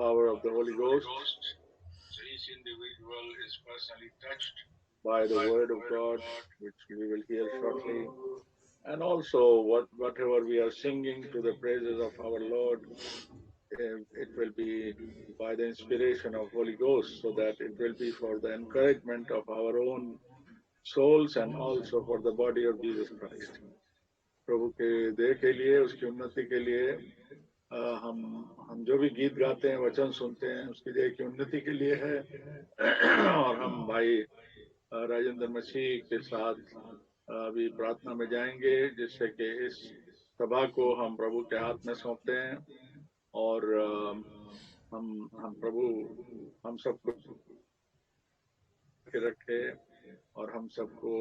power of the Holy Ghost. So each individual is personally touched by the word of God, which we will hear shortly. And also whatever we are singing to the praises of our Lord, it will be by the inspiration of Holy Ghost, so that it will be for the encouragement of our own souls and also for the body of Jesus Christ. प्रभु के देह के लिए, उसकी उन्नति के लिए हम जो भी गीत गाते हैं, वचन सुनते हैं, उसकी देह की उन्नति के लिए है। और हम भाई राजेंद्र मसीह के साथ अभी प्रार्थना में जाएंगे, जिससे कि इस सभा को हम प्रभु के हाथ में सौंपते हैं और हम प्रभु हम सबको रखे और हम सबको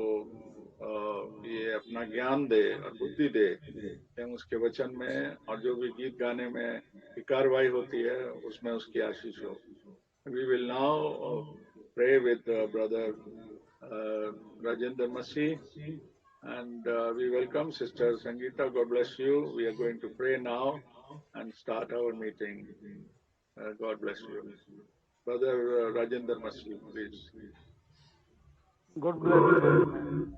ये अपना ज्ञान दे और बुद्धि दे कि हम उसके वचन में और जो भी गीत गाने में कार्रवाई होती है उसमें उसकी आशीष हो। We will now pray with brother Rajendra Masih, and we welcome Sister Sangeeta. God bless you. We are going to pray now and start our meeting. God bless you. Brother Rajendra Masih, please. God bless you.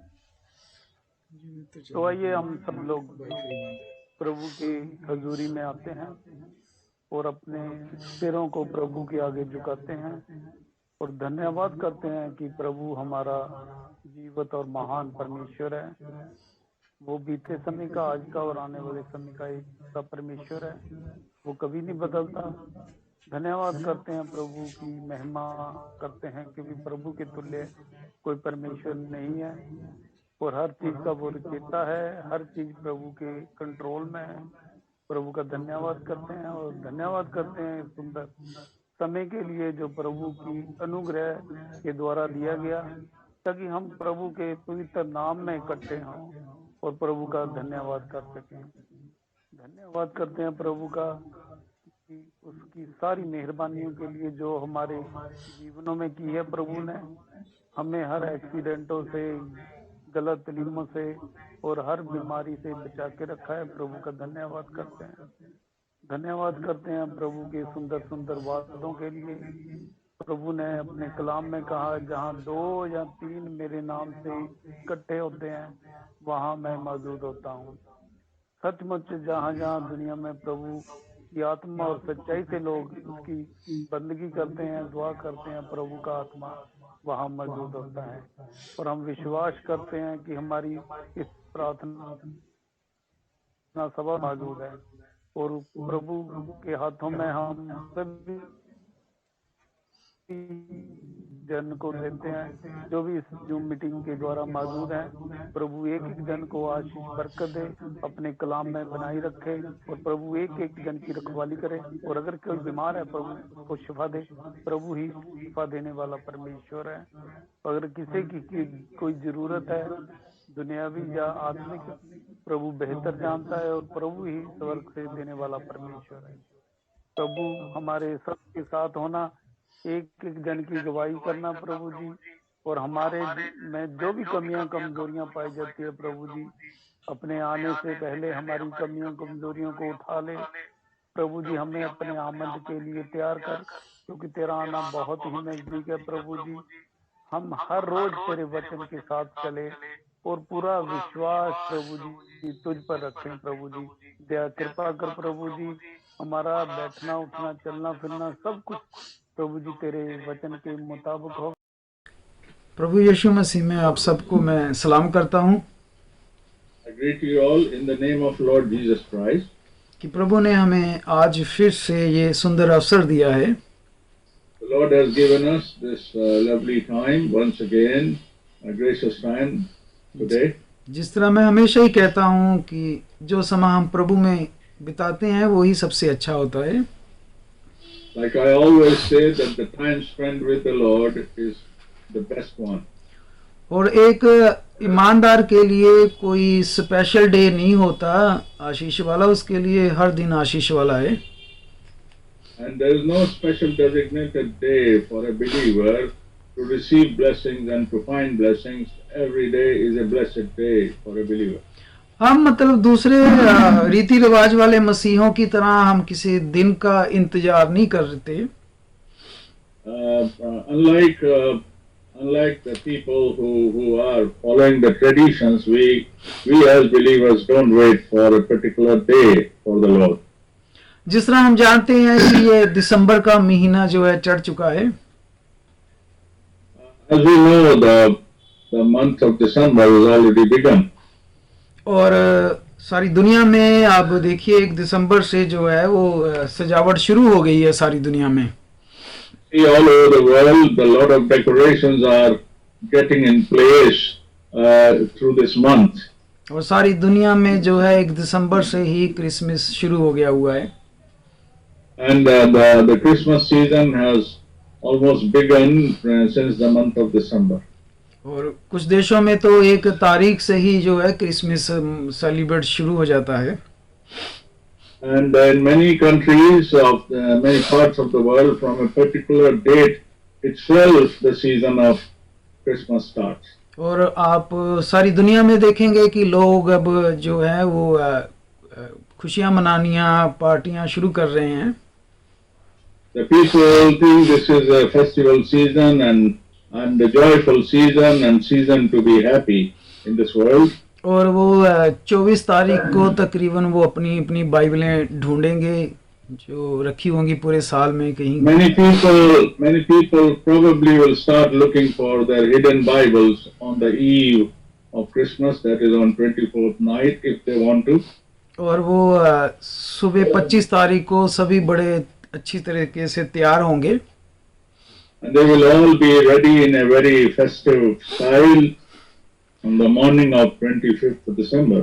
तो आइए हम सब लोग प्रभु की हजूरी में आते हैं और अपने सिरों को प्रभु के आगे झुकाते हैं और धन्यवाद करते हैं कि प्रभु हमारा जीवित और महान परमेश्वर है। वो बीते समय का, आज का और आने वाले समय का एक सा परमेश्वर है। वो कभी नहीं बदलता। धन्यवाद करते हैं, प्रभु की महिमा करते हैं, क्योंकि प्रभु के तुल्य कोई परमेश्वर नहीं है और हर चीज का वो रचयिता है, हर चीज प्रभु के कंट्रोल में है। प्रभु का धन्यवाद करते हैं और धन्यवाद करते हैं सुंदर समय के लिए जो प्रभु की अनुग्रह के द्वारा दिया गया, ताकि हम प्रभु के पवित्र नाम में इकट्ठे हों और प्रभु का धन्यवाद कर सकें। धन्यवाद करते हैं प्रभु का उसकी सारी मेहरबानियों के लिए जो हमारे जीवनों में की है। प्रभु ने हमें हर एक्सीडेंटों से, गलत तलीमों से और हर बीमारी से बचा के रखा है। प्रभु का धन्यवाद करते हैं। धन्यवाद करते हैं प्रभु के सुंदर सुंदर वादों के लिए। प्रभु ने अपने कलाम में कहा, जहाँ 2 या 3 मेरे नाम से इकट्ठे होते हैं वहाँ मैं मौजूद होता हूँ। सचमुच जहाँ जहाँ दुनिया में प्रभु की आत्मा और सच्चाई से लोग उसकी बंदगी करते हैं, दुआ करते हैं, प्रभु का आत्मा वहाँ मौजूद होता है। और हम विश्वास करते हैं कि हमारी इस प्रार्थना सभा मौजूद है और प्रभु के हाथों में हम सभी जन को देते हैं जो भी इस जूम मीटिंग के द्वारा मौजूद हैं। प्रभु एक एक जन को आशीष बरकत दे, अपने कलाम में बनाई रखे और प्रभु एक एक जन की रखवाली करे। और अगर कोई बीमार है प्रभु को शिफा दे। प्रभु ही शिफा देने वाला परमेश्वर है। अगर किसी की कोई जरूरत है दुनियावी या आत्मिक, प्रभु बेहतर जानता है और प्रभु ही स्वर्ग से देने वाला परमेश्वर है। प्रभु हमारे सबके साथ होना, एक एक जन की गवाही करना प्रभु जी, और हमारे में जो भी कमियां कमजोरियां पाई जाती है प्रभु जी, अपने आने से पहले हमारी कमियों कमजोरियों को उठा ले। प्रभु जी हमें अपने आमद के लिए तैयार कर, क्योंकि तेरा आना बहुत ही नजदीक है। प्रभु जी हम हर रोज तेरे वचन के साथ चले और पूरा विश्वास प्रभु जी तुझ पर रखें। प्रभु जी दया कृपा कर प्रभु जी, हमारा बैठना उठना चलना फिरना सब कुछ प्रभु जी तेरे वचन के मुताबिक हो। प्रभु यीशु मसीह में आप सबको मैं सलाम करता हूँ। I greet you all in the name of Lord Jesus Christ. कि प्रभु ने हमें आज फिर से ये सुंदर अवसर दिया है। The Lord has given us this lovely time once again, a gracious time today. जिस तरह मैं हमेशा ही कहता हूँ कि जो समय हम प्रभु में बिताते हैं वो ही सबसे अच्छा होता है। Like I always say that the time spent with the Lord is the best one. और एक ईमानदार के लिए कोई स्पेशल डे नहीं होता आशीष वाला, उसके लिए हर दिन आशीष वाला है। And there is no special designated day for a believer to receive blessings and to find blessings. Every day is a blessed day for a believer. हम मतलब दूसरे रीति रिवाज वाले मसीहों की तरह हम किसी दिन का इंतजार नहीं करते। Unlike the people who are following the traditions, we as believers don't wait for a particular day for the Lord. जिस तरह हम जानते हैं कि ये दिसंबर का महीना जो है चढ़ चुका है। As we know, the month of December has already begun. और सारी दुनिया में आप देखिए 1 दिसंबर से जो है वो सजावट शुरू हो गई है सारी दुनिया में। All over the world, a lot of decorations are getting in place through this month. और सारी दुनिया में जो है 1 दिसंबर से ही क्रिसमस शुरू हो गया हुआ है। And the Christmas season has almost begun since the month of December. और कुछ देशों में तो 1 तारीख से ही जो है क्रिसमस सेलिब्रेट शुरू हो जाता है। And in many countries of many parts of the world, from a particular date itself, the season of Christmas starts. और आप सारी दुनिया में देखेंगे कि लोग अब जो है वो खुशियां मनानियां पार्टियां शुरू कर रहे हैं। The people think this is a festival season and a joyful season and season to be happy in this world. और वो 24 तारीख को तकरीबन वो अपनी अपनी बाइबलें ढूंढेंगे जो रखी होंगी पूरे साल में कहीं। Many people probably will start looking for their hidden Bibles on the eve of Christmas, that is on 24th night, if they want to. और वो सुबह 25 तारीख को सभी बड़े अच्छी तरीके से तैयार होंगे। And they will all be ready in a very festive style on the morning of 25th of December.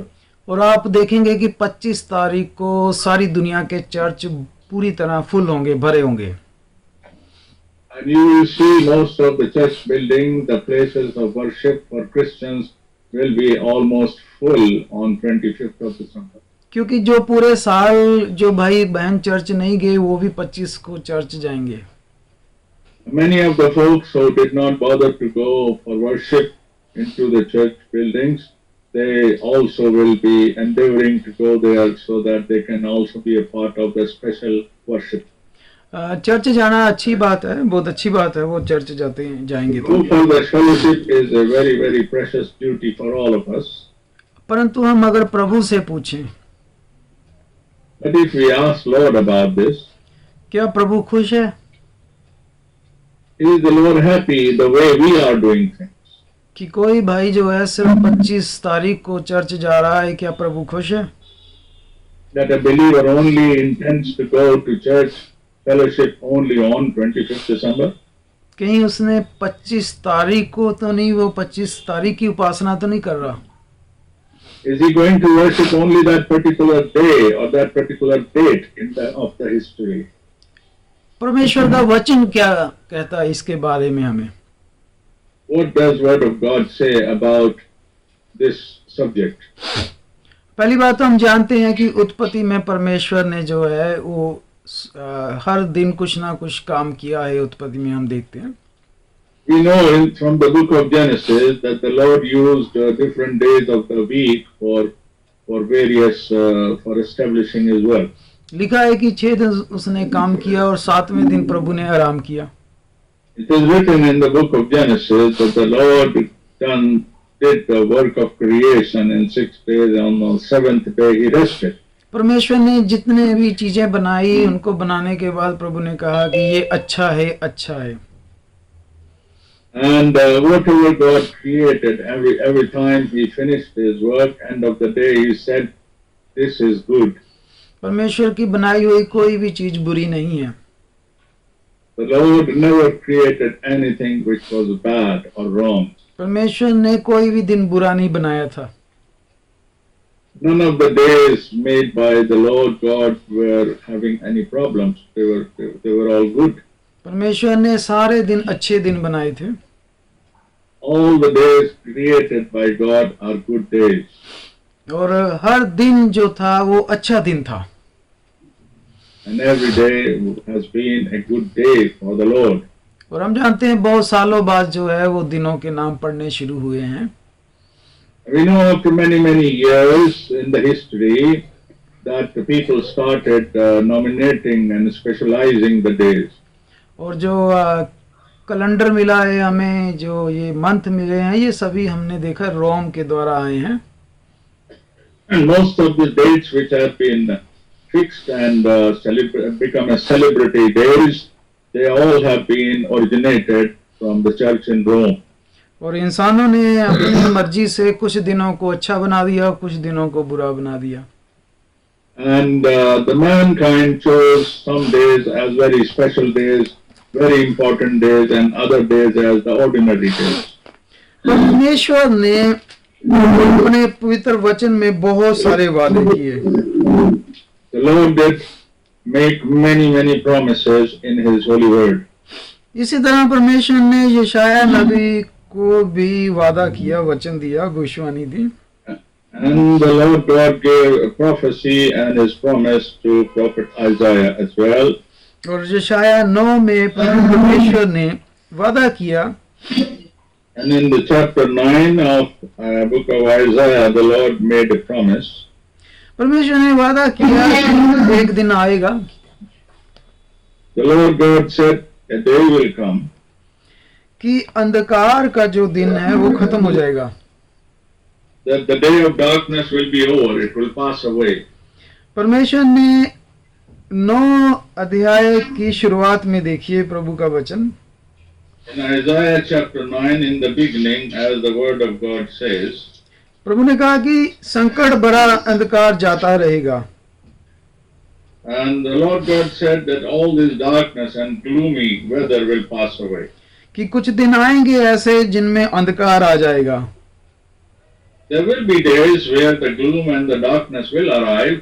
और आप देखेंगे कि 25 तारीख को सारी दुनिया के चर्च पूरी तरह फुल होंगे, भरे होंगे। And you will see most of the church building, the places of worship for Christians will be almost full on 25th of December. क्योंकि जो पूरे साल जो भाई बहन चर्च नहीं गए वो भी 25 को चर्च जाएंगे। Many of the folks who did not bother to go for worship into the church buildings, they also will be endeavoring to go there so that they can also be a part of the special worship. Church जाना अच्छी बात है, बहुत अच्छी बात है, वो church जाएंगे तो। For the fellowship is a very very precious duty for all of us. परंतु हम अगर प्रभु से पूछें, But if we ask Lord about this, क्या प्रभु खुश है? is the Lord happy the way we are doing things? कि कोई भाई जो है सिर्फ 25 तारीख को चर्च जा रहा है, क्या प्रभु खुश है? That a believer only intends to go to church fellowship only on 25th December? कहीं उसने 25 तारीख को तो नहीं, वो 25 तारीख की उपासना तो नहीं कर रहा। Is he going to worship only that particular day or that particular date of the history? परमेश्वर का वचन क्या कहता है इसके बारे में हमें? What does Word of God say about this subject? पहली बात तो हम जानते हैं कि उत्पत्ति में परमेश्वर ने जो है वो हर दिन कुछ ना कुछ काम किया है। उत्पत्ति में हम देखते हैं। We know from the book of Genesis that the Lord used different days of the week for various for establishing His work. लिखा है कि 6 दिन उसने काम किया और 7वें दिन प्रभु ने आराम किया। It is written in the book of Genesis that the Lord did the work of creation in 6 days, and on the 7th day He rested. परमेश्वर ने जितने भी चीजें बनाई उनको बनाने के बाद प्रभु ने कहा कि ये अच्छा है, अच्छा है। And whatever God created, every time He finished His work, end of the day He said, "This is good." परमेश्वर की बनाई हुई कोई भी चीज बुरी नहीं है। The Lord never created anything which was bad or wrong. परमेश्वर ने कोई भी दिन बुरा नहीं बनाया था। None of the days made by the Lord God were having any problems. They were all good. परमेश्वर ने सारे दिन अच्छे दिन बनाए थे। All the days created by God are good days. और हर दिन जो था वो अच्छा दिन था। And every day has been a good day for the Lord. और हम जानते हैं बहुत सालों बाद जो है वो दिनों के नाम पढ़ने शुरू हुए हैं। We know after many years in the history that the people started nominating and specializing the days. और जो कैलेंडर मिला है हमें, जो ये मंथ मिले हैं, ये सभी हमने देखा रोम के द्वारा आए हैं. And most of the dates which have been fixed and become a celebrity days, they all have been originated from the church in Rome. और इंसानों ने अपनी मर्जी से कुछ दिनों को अच्छा बना दिया, कुछ दिनों को बुरा बना दिया. And the mankind chose some days as very special days, very important days, and other days as the ordinary days. परमेश्वर ने अपने पवित्र वचन में बहुत सारे वादे किए. The Lord did make many promises in His holy word. इसी तरह परमेश्वर ने यशाया नबी को भी वादा किया, वचन दिया, भविष्यवाणी दी. And the Lord God gave a prophecy and His promise to prophet Isaiah as well. और यशाया 9 में परमेश्वर ने वादा किया. And in the chapter 9 of book of Isaiah, the Lord made a promise. परमेश्वर ने वादा किया कि एक दिन आएगा. The Lord God said, a day will come. कि अंधकार का जो दिन है वो खत्म हो जाएगा. That the day of darkness will be over, it will pass away. परमेश्वर ने 9 अध्याय की शुरुआत में देखिए प्रभु का वचन. In Isaiah chapter 9, in the beginning, as the word of God says, प्रभु ने कहा कि संकट भरा अंधकार जाता रहेगा. and the Lord God said that all this darkness and gloomy weather will pass away. कि कुछ दिन आएंगे ऐसे जिनमें अंधकार आ जाएगा. There will be days where the gloom and the darkness will arrive.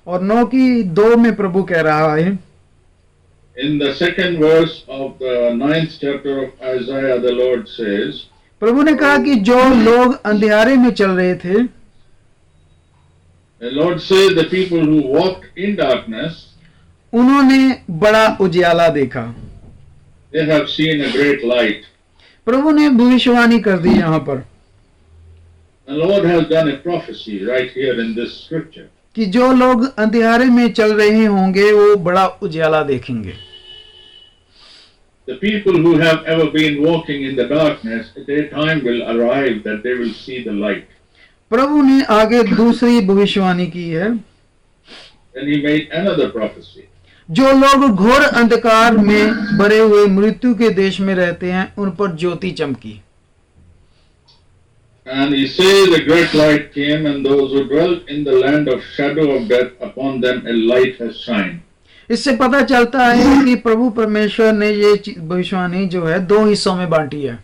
और 9 की 2 में प्रभु कह रहा है. In the second verse of the 9th chapter of Isaiah, the Lord says, प्रभु ने कहा कि जो लोग अंधेरे में चल रहे थे, the Lord says the people who walked in darkness, उन्होंने बड़ा उजियाला देखा. they have seen a great light. प्रभु ने भविष्यवाणी कर दी यहाँ पर The Lord has done a prophecy right here in this scripture. कि जो लोग अंधेरे में चल रहे होंगे वो बड़ा उजियाला देखेंगे. The people who have ever been walking in the darkness, their time will arrive that they will see the light. प्रभु ने आगे दूसरी भविष्यवाणी की है. Then He made another prophecy. जो लोग घोर अंधकार में भरे हुए मृत्यु के देश में रहते हैं, उन पर ज्योति चमकी. And He says a great light came, and those who dwelt in the land of shadow of death, upon them a light has shined. इससे पता चलता है कि प्रभु परमेश्वर ने ये भविष्यवाणी जो है 2 हिस्सों में बांटी है.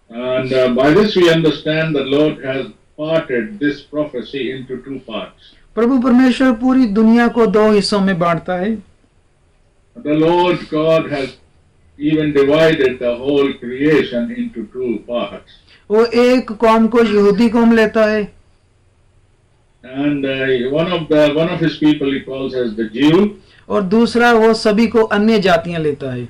And by this we understand the Lord has parted this prophecy into 2 parts. प्रभु परमेश्वर पूरी दुनिया को 2 हिस्सों में बांटता है. The Lord God has even divided the whole creation into 2 parts. वो एक कौम को यहूदी कौम लेता है. And one of His people He calls as the Jew. और दूसरा वो सभी को अन्य जातियां लेता है.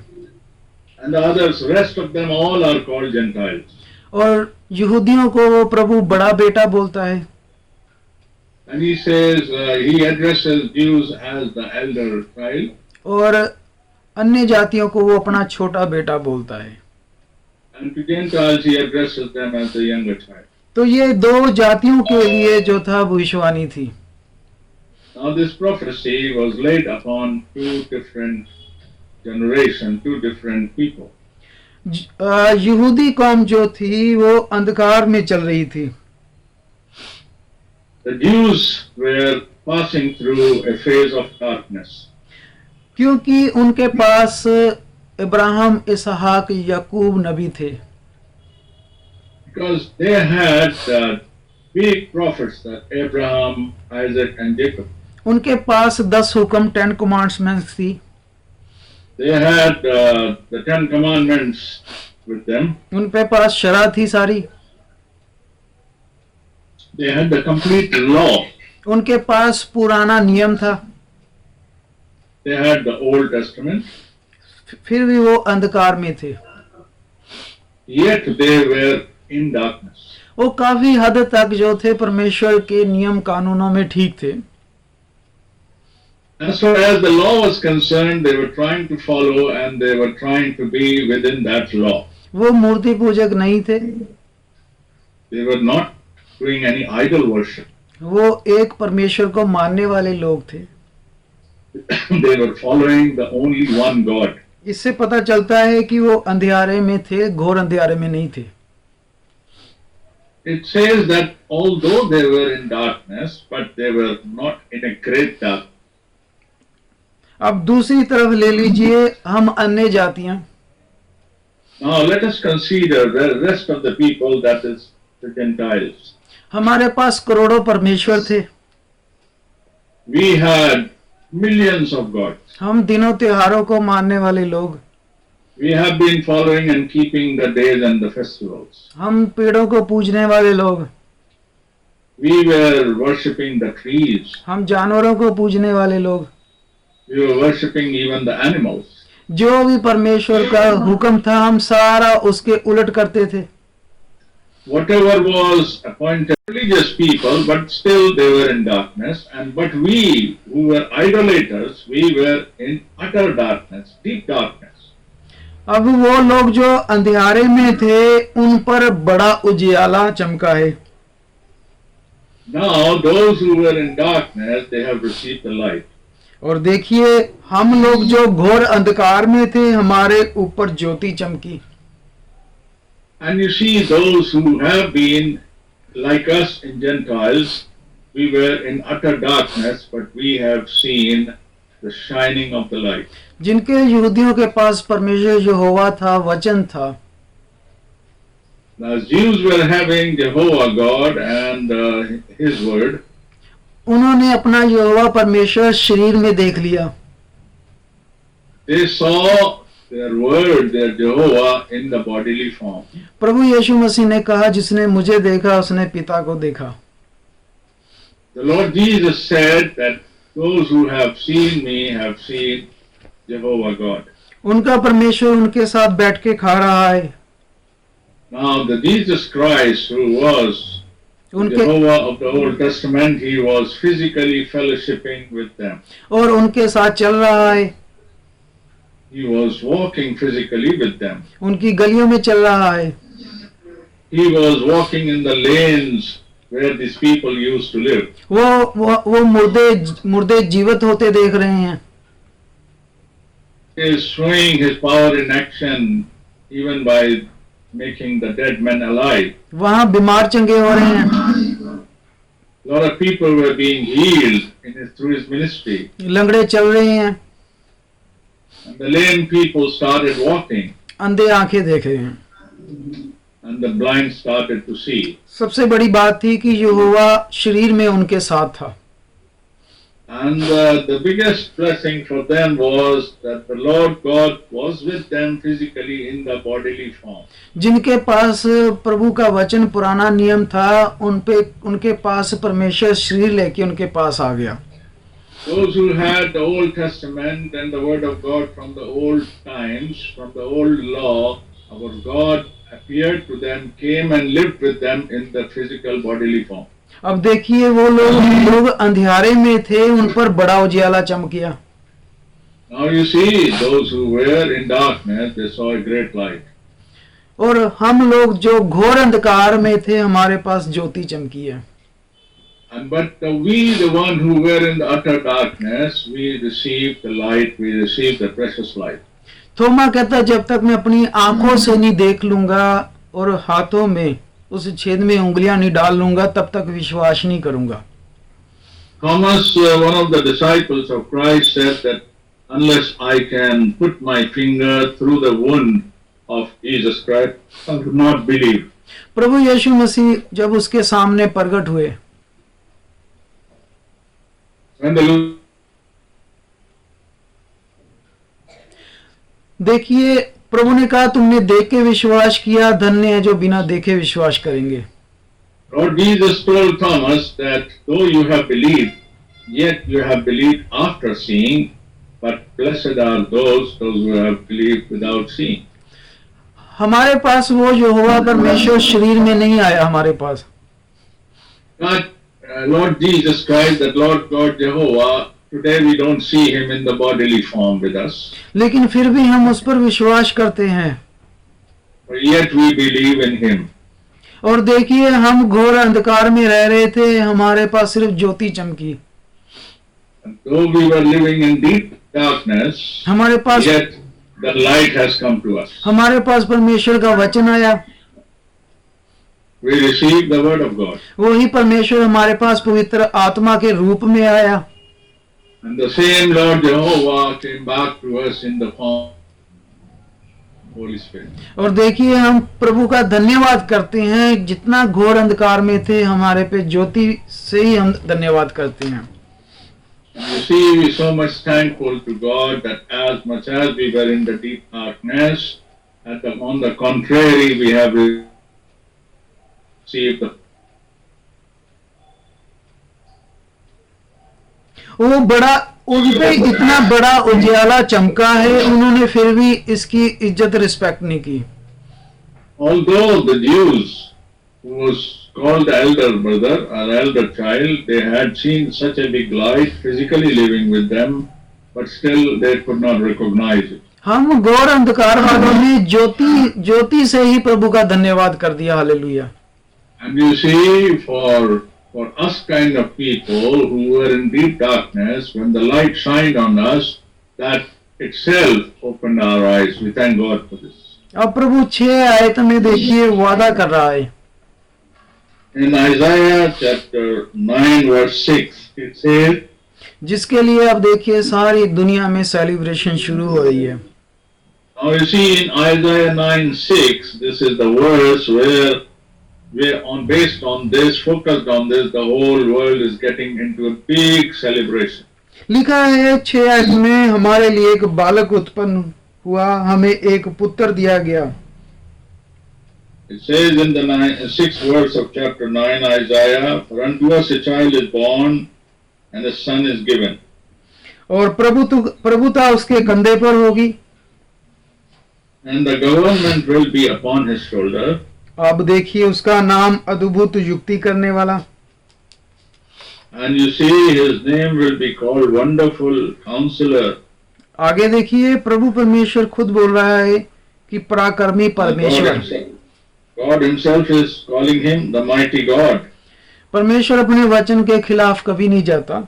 And the others, rest of them all are called Gentiles. और यहूदियों को वो प्रभु बड़ा बेटा बोलता है. And He says He addresses Jews as the elder child. और अन्य जातियों को वो अपना छोटा बेटा बोलता है. And to Gentiles He addresses them as the younger child. तो ये 2 जातियों के लिए जो था भविष्यवाणी थी. Now this prophecy was laid upon 2 different generations, 2 different people. यहूदी कौम जो थी वो अंधकार में चल रही थी. The Jews were passing through a phase of darkness. क्योंकि उनके पास इब्राहिम, इसहाक, याकूब नबी थे. Because they had big prophets, that Abraham, Isaac and Jacob. उनके पास 10 हुक्म 10 commandments थी. They had the 10 commandments with them. उनके पास शरा थी सारी. They had the complete law. उनके पास पुराना नियम था. They had the Old Testament. फिर भी वो अंधकार में थे. Yet they were in darkness. वो काफी हद तक जो थे परमेश्वर के नियम कानूनों में ठीक थे. As far as the law was concerned, they were trying to follow and they were trying to be within that law. वो मूर्ति पूजक नहीं थे. They were not doing any idol worship. वो एक परमेश्वर को मानने वाले लोग थे. They were following the only one God. इससे पता चलता है कि वो अंधियारे में थे, घोर अंधियारे में नहीं थे. It says that although they were in darkness, but they were not in a great darkness. अब दूसरी तरफ ले लीजिए हम अन्य जातियां. Now let us consider the rest of the people, that is the Gentiles. हमारे पास करोड़ों परमेश्वर थे. We had millions of gods. हम दिनों त्योहारों को मानने वाले लोग. We have been following and keeping the days and the festivals. हम पेड़ों को पूजने वाले लोग. We were worshipping the trees. हम जानवरों को पूजने वाले लोग. We were worshipping even the animals. जो भी परमेश्वर का हुक्म था हम सारा उसके उलट करते थे. Whatever was appointed religious people, but still they were in darkness. And but we who were idolaters, we were in utter darkness, deep darkness. अब वो लोग जो अंधियारे में थे उन पर बड़ा उजियाला चमका है. Now those who were in darkness, they have received the light. और देखिए हम लोग जो घोर अंधकार में थे हमारे ऊपर ज्योति चमकी. And you see, those who have been like us in Gentiles, we were in utter darkness, but we have seen the shining of the light. जिनके यहूदियों के पास परमेश्वर यहोवा था, वचन था. Now Jews were having Jehovah God and His word. उन्होंने अपना यहोवा परमेश्वर शरीर में देख लिया. They saw their word, their Jehovah in the bodily form. प्रभु यीशु मसीह ने कहा, जिसने मुझे देखा उसने पिता को देखा. The Lord Jesus said that those who have seen me have seen Jehovah God. उनका परमेश्वर उनके साथ बैठ के खा रहा है. Now the Jesus Christ, who was Jehovah of the Old Testament, he was physically fellowshipping with them. और उनके साथ चल रहा है. He was walking physically with them. उनकी गलियों में चल रहा है. He was walking in the lanes where these people used to live. वो मुर्दे जीवित होते देख रहे हैं. He is showing his power in action, even by making the dead men alive. वहाँ बीमार चंगे हो रहे हैं. A lot of people were being healed through his ministry. लंगड़े चल रहे हैं. And the lame people started walking. अंधे आंखें देख रहे हैं. And the blind started to see. सबसे बड़ी बात थी कि यहोवा शरीर में उनके साथ था. And the biggest blessing for them was that the Lord God was with them physically in the bodily form. जिनके पास प्रभु का वचन पुराना नियम था, उनके पास परमेश्वर शरीर लेके उनके पास आ गया. Those who had the Old Testament and the Word of God from the old times, from the old law, our God appeared to them, came and lived with them in the physical bodily form. अब देखिए वो लोग अंधियारे में थे, उन पर बड़ा उजियाला चमकिया. Now you see, those who were in darkness, they saw a great light. और हम लोग जो घोर अंधकार में थे, हमारे पास ज्योति चमकी है. And but we, the one who were in the utter darkness, we received the light, we received the precious light. थोमा कहता, जब तक मैं अपनी आंखों से नहीं देख लूंगा और हाथों में उस छेद में उंगलियां नहीं डाल लूंगा, तब तक विश्वास नहीं करूंगा. Thomas, one of the disciples of Christ, said that unless I can put my finger through the wound of Jesus Christ, I will not believe. प्रभु यीशु मसीह जब उसके सामने प्रकट हुए, देखिए प्रभु ने कहा, तुमने देख के विश्वास किया, धन्य है जो बिना देखे विश्वास करेंगे. Lord Jesus told Thomas that though you have believed, yet you have believed after seeing, but blessed are those who have believed without seeing. हमारे पास वो यहोवा परमेश्वर शरीर में नहीं आया हमारे पास। But Lord Jesus Christ, that Lord God Jehovah, today we don't see him in the bodily form with us. लेकिन फिर भी हम उस पर विश्वास करते हैं, But yet we believe in him. और देखिए हम घोर अंधकार में रह रहे थे, हमारे पास सिर्फ ज्योति चमकी। And though we were living in deep darkness, हमारे पास yet the light has come to us. हमारे पास परमेश्वर का वचन आया, We received the word of God. वही परमेश्वर हमारे पास पवित्र आत्मा के रूप में आया, And the same Lord Jehovah came back to us in the form of Holy Spirit. और देखिए हम प्रभु का धन्यवाद करते हैं, जितना घोर अंधकार में थे हमारे पे ज्योति से ही हम धन्यवाद करते हैं। And you see, we are so much thankful to God that as much as we were in the deep darkness, on the contrary, we have received the वो बड़ा उन पे इतना बड़ा उजाला चमका है, उन्होंने फिर भी इसकी इज्जत रिस्पेक्ट नहीं की। although the Jews, who was called the elder brother or elder child, they had seen such a big light physically living with them, but still they could not recognize it. हम घोर अंधकार वालों ने ज्योति से ही प्रभु का धन्यवाद कर दिया। Hallelujah. And you see, for us kind of people who were in deep darkness, when the light shined on us, that itself opened our eyes. We thank God for this. अब प्रभु 6 आयत में देखिए वादा कर रहा है। In Isaiah chapter 9 verse 6, it says, जिसके लिए अब देखिए सारी दुनिया में सेलिब्रेशन शुरू हो रही है। now you see in Isaiah 9:6, this is the verse where based on this, focused on this, the whole world is getting into a big celebration. लिखा है 6 आयत में, हमारे लिए एक बालक उत्पन्न हुआ, हमें एक पुत्र दिया गया। It says in the 6th verse of chapter 9 Isaiah, for unto us a child is born and a son is given. और प्रभुता उसके कंधे पर होगी, and the government will be upon his shoulder. अब देखिए उसका नाम अद्भुत युक्ति करने वाला, and you see his name will be called Wonderful Counselor. आगे देखिए प्रभु परमेश्वर खुद बोल रहा है कि पराक्रमी परमेश्वर। God himself is calling him the mighty God. परमेश्वर अपने वचन के खिलाफ कभी नहीं जाता।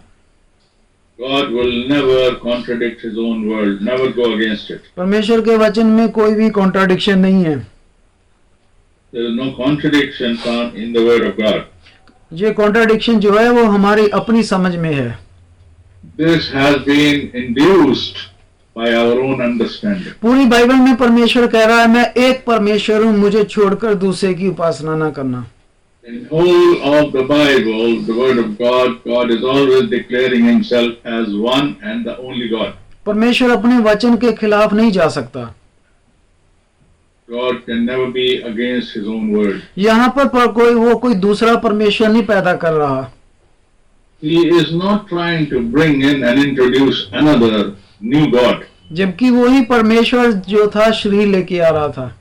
God will never contradict his own word, never go against it. परमेश्वर के वचन में कोई भी कॉन्ट्राडिक्शन नहीं है। There is no contradiction found in the word of God. ये कॉन्ट्राडिक्शन जो है वो हमारी अपनी समझ में है। This has been induced by our own understanding. पूरी बाइबल में परमेश्वर कह रहा है, मैं एक परमेश्वर हूँ, मुझे छोड़कर दूसरे की उपासना न करना। In whole of the Bible, the word of God, God is always declaring himself as one and the only God. परमेश्वर अपने वचन के खिलाफ नहीं जा सकता। God can never be against his own word. यहाँ पर कोई दूसरा परमेश्वर नहीं पैदा कर रहा। He is not trying to bring in and introduce another new God. जबकि वही परमेश्वर जो था शरीर लेके आ रहा था।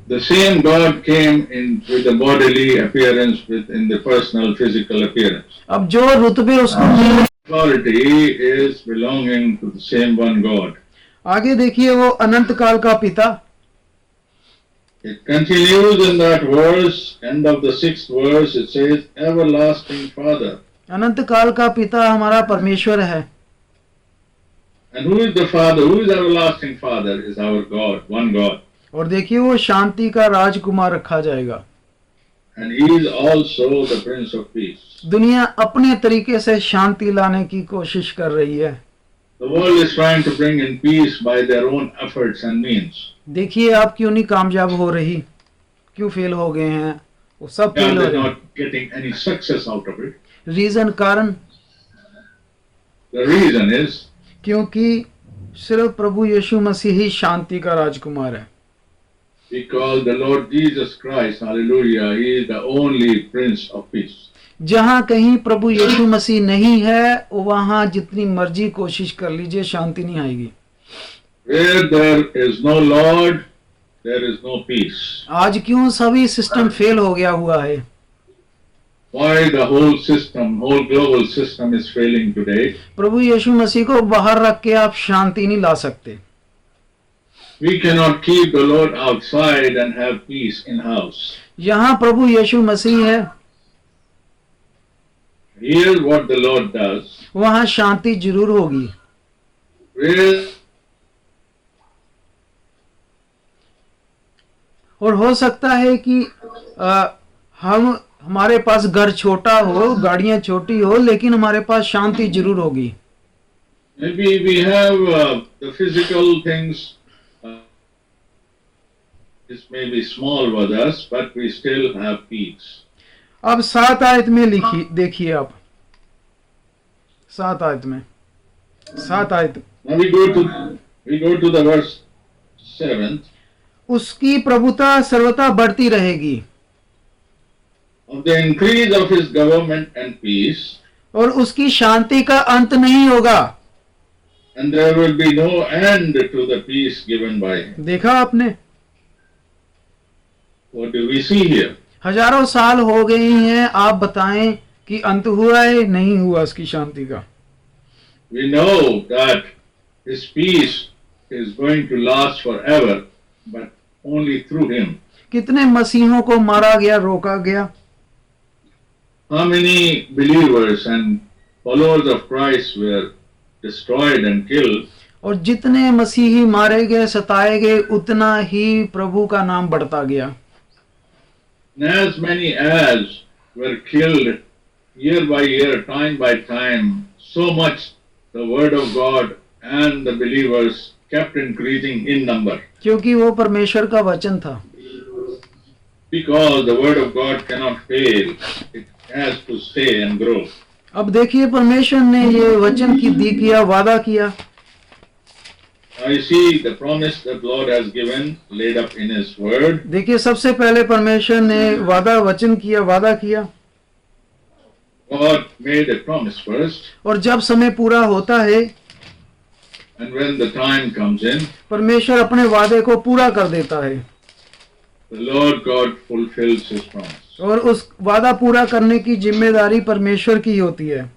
The same God came in with the bodily appearance, in the personal physical appearance. अब जो रुतबे उसको Authority is belonging to the same one God. आगे देखिए वो अनंत काल का पिता। It continues in that verse, end of the 6th verse, it says, everlasting Father. अनंत काल का पिता हमारा परमेश्वर है। And who is the Father? Who is everlasting Father? Is our God, one God. और देखिए वो शांति का राजकुमार रखा जाएगा। And he is also the Prince of Peace. दुनिया अपने तरीके से शांति लाने की कोशिश कर रही है। The world is trying to bring in peace by their own efforts and means. देखिए आप क्यों नहीं कामयाब हो रही, क्यों फेल हो गए हैं, वो सब फेल हो They are रहे not getting any success out of it. Reason कारण The reason is क्योंकि सिर्फ प्रभु यीशु मसीह ही शांति का राजकुमार है। because the Lord Jesus Christ, hallelujah, he is the only Prince of Peace. जहाँ कहीं प्रभु यीशु मसीह नहीं है, वहाँ जितनी मर्जी कोशिश कर लीजिए शांति नहीं आएगी। Where there is no Lord, there is no peace? आज क्यों सभी सिस्टम फेल हो गया हुआ है? Why the whole system, whole global system is failing today? प्रभु यीशु मसीह को बाहर रख के आप शांति नहीं ला सकते. We cannot keep the Lord outside and have peace in house. यहाँ प्रभु यीशु मसीह है, Here what the Lord does. वहाँ शांति जरूर होगी. Where और हो सकता है कि हमारे पास घर छोटा हो, गाड़ियां छोटी हो, लेकिन हमारे पास शांति जरूर होगी. maybe we have the physical things. This may be small with us, but we still have peace. अब 7 आयत में लिखी देखिए आप, 7 आयत में, 7 आयत. Now we go to the verse 7. उसकी प्रभुता सर्वथा बढ़ती रहेगी. Of the increase of his government and peace, और उसकी शांति का अंत नहीं होगा. and there will be no end to the peace given by him. देखा आपने, What do we see here? हजारों साल हो गए हैं, आप बताएं कि अंत हुआ है नहीं हुआ उसकी शांति का. We know that his peace is going to last forever, but only through him. कितने मसीहों को मारा गया, रोका गया. How many believers and followers of Christ were destroyed and killed? और जितने मसीही मारे गए, सताए गए, उतना ही प्रभु का नाम बढ़ता गया. And as many as were killed year by year, time by time, so much the word of God and the believers kept increasing in number. क्योंकि वो परमेश्वर का वचन था. Because the word of God cannot fail, it has to stay and grow. अब देखिए परमेश्वर ने ये वचन की दी किया, वादा किया. I see the promise that Lord has given laid up in his word. देखिए सबसे पहले परमेश्वर ने वादा वचन किया, वादा किया. God made a promise first, और जब समय पूरा होता है, and when the time comes in, परमेश्वर अपने वादे को पूरा कर देता है. the Lord God fulfills his promise. और उस वादा पूरा करने की जिम्मेदारी परमेश्वर की होती है.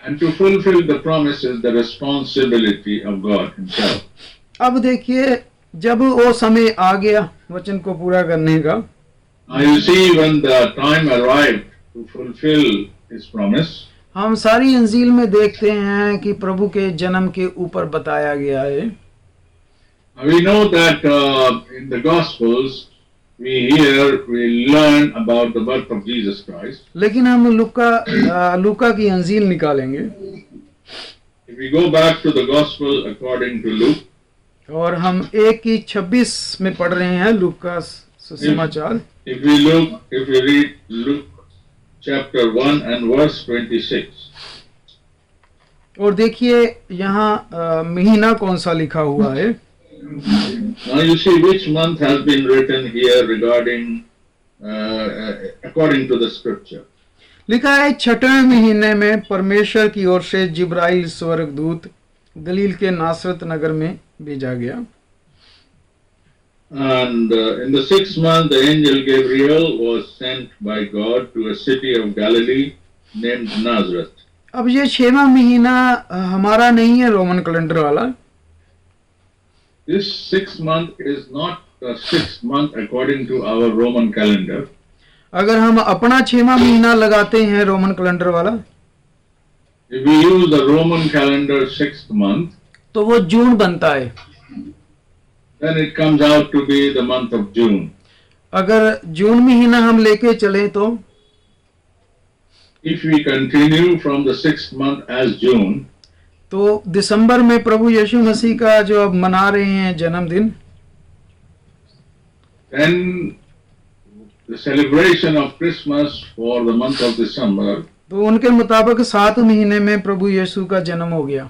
And to fulfill the promise is the responsibility of God himself. अब देखिए जब वो समय आ गया वचन को पूरा करने का, Now you see, when the time arrived to fulfill his promise, हम सारी इंजील में देखते हैं कि प्रभु के जन्म के ऊपर बताया गया है. we know that in the Gospels we learn about the birth of Jesus Christ. लेकिन हम लूका की इंजील निकालेंगे. If we go back to the Gospel according to Luke, और हम 1:26 में पढ़ रहे हैं लूका सुसमाचार. if we read Luke chapter 1 and verse 26. और देखिए यहाँ महीना कौन सा लिखा हुआ है. Now you see which month has been written here regarding according to the scripture. लिखा है 6वें महीने में परमेश्वर की ओर से जिब्राइल स्वर्गदूत गलील के नासरत नगर में भेजा गया. And in the 6th month the angel Gabriel was sent by God to a city of Galilee named Nazareth. अब ये 6वां महीना हमारा नहीं है रोमन कैलेंडर वाला. This 6th month is not the 6th month according to our Roman calendar. अगर हम अपना 6वां महीना लगाते हैं रोमन कैलेंडर वाला, If we use the Roman calendar 6th month, तो वो जून बनता है. then it comes out to be the month of June. अगर जून महीना हम लेके चले तो If we continue from the 6th month as June, तो दिसंबर में प्रभु यीशु मसीह का जो अब मना रहे हैं जन्मदिन, then the celebration of Christmas for the month of December, तो उनके मुताबिक 7 महीने में प्रभु यीशु का जन्म हो गया.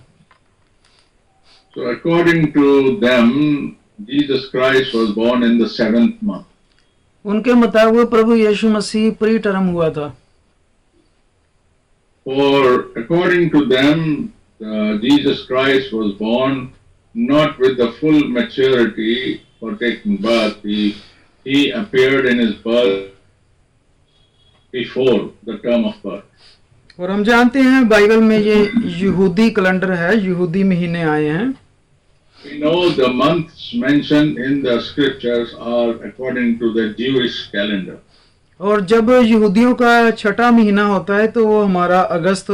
so according to them, Jesus Christ was born in the 7th month. उनके मुताबिक प्रभु यीशु मसीह प्री टर्म हुआ था. For according to them, Jesus Christ was born not with the full maturity for taking birth. He appeared in his birth before the term of birth. और हम जानते हैं Bible में ये यहूदी कैलेंडर है, यहूदी महीने आए हैं. We know the months mentioned in the scriptures are according to the Jewish calendar. और जब यहूदियों का छठा महीना होता है तो वो हमारा अगस्त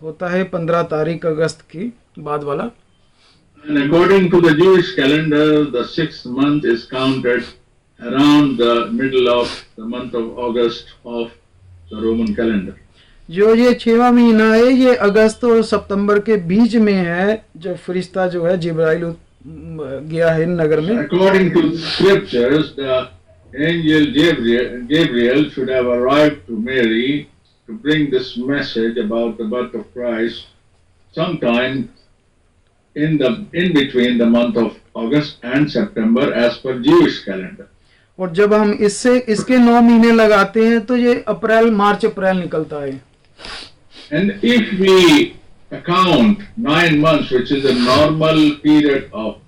होता है, 15 तारीख अगस्त की बाद वाला. And according to the Jewish calendar, the 6th month is counted around the middle of the month of August of the Roman calendar. जो ये 6वां महीना है ये अगस्त और सितंबर के बीच में है, जब फरिश्ता जो है जिब्राइल गया है नगर में. According to the scriptures, the angel Gabriel should have arrived to Mary to bring this message about the birth of Christ sometime in between the month of August and September as per Jewish calendar. और जब हम इसके 9 महीने लगाते हैं तो ये मार्च अप्रैल निकलता है. And if we account 9 months, which is a normal period of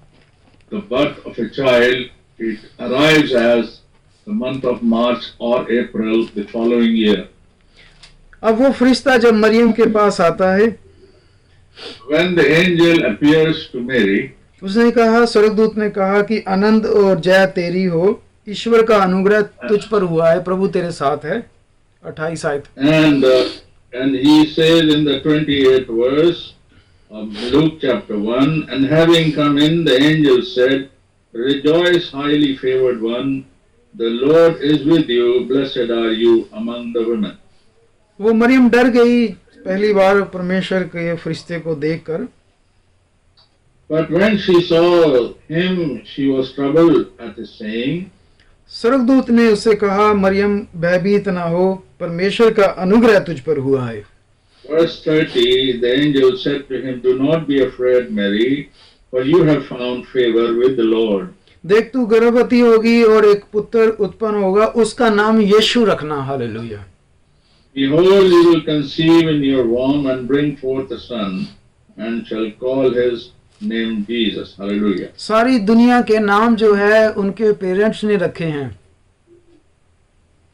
the birth of a child, it arrives as the month of March or April the following year. अब वो फरिश्ता जब मरियम के पास आता है, When the angel appears to Mary, उसने कहा, स्वर्गदूत ने कहा कि आनंद और जय तेरी हो, ईश्वर का अनुग्रह तुझ पर हुआ है, प्रभु तेरे साथ है. 28 आयत. and he says in the 28th verse of Luke chapter 1, and having come in, the angel said, Rejoice, highly favored one, the Lord is with you, blessed are you among the women. वो मरियम डर गई पहली बार परमेश्वर के फरिश्ते को देखकर. But when she saw him, she was troubled at his saying. स्वर्गदूत ने उससे कहा, मरियम भयभीत ना हो, परमेश्वर का अनुग्रह तुझ पर हुआ है. Verse 30, the angel said to him, Do not be afraid, Mary, for you have found favor with the Lord. देख तू गर्भवती होगी और एक पुत्र उत्पन्न होगा, उसका नाम यीशु रखना. Hallelujah. Behold, you will conceive in your womb and bring forth a son, and shall call his name Jesus. Hallelujah. सारी दुनिया के नाम जो है उनके पेरेंट्स ने रखे हैं.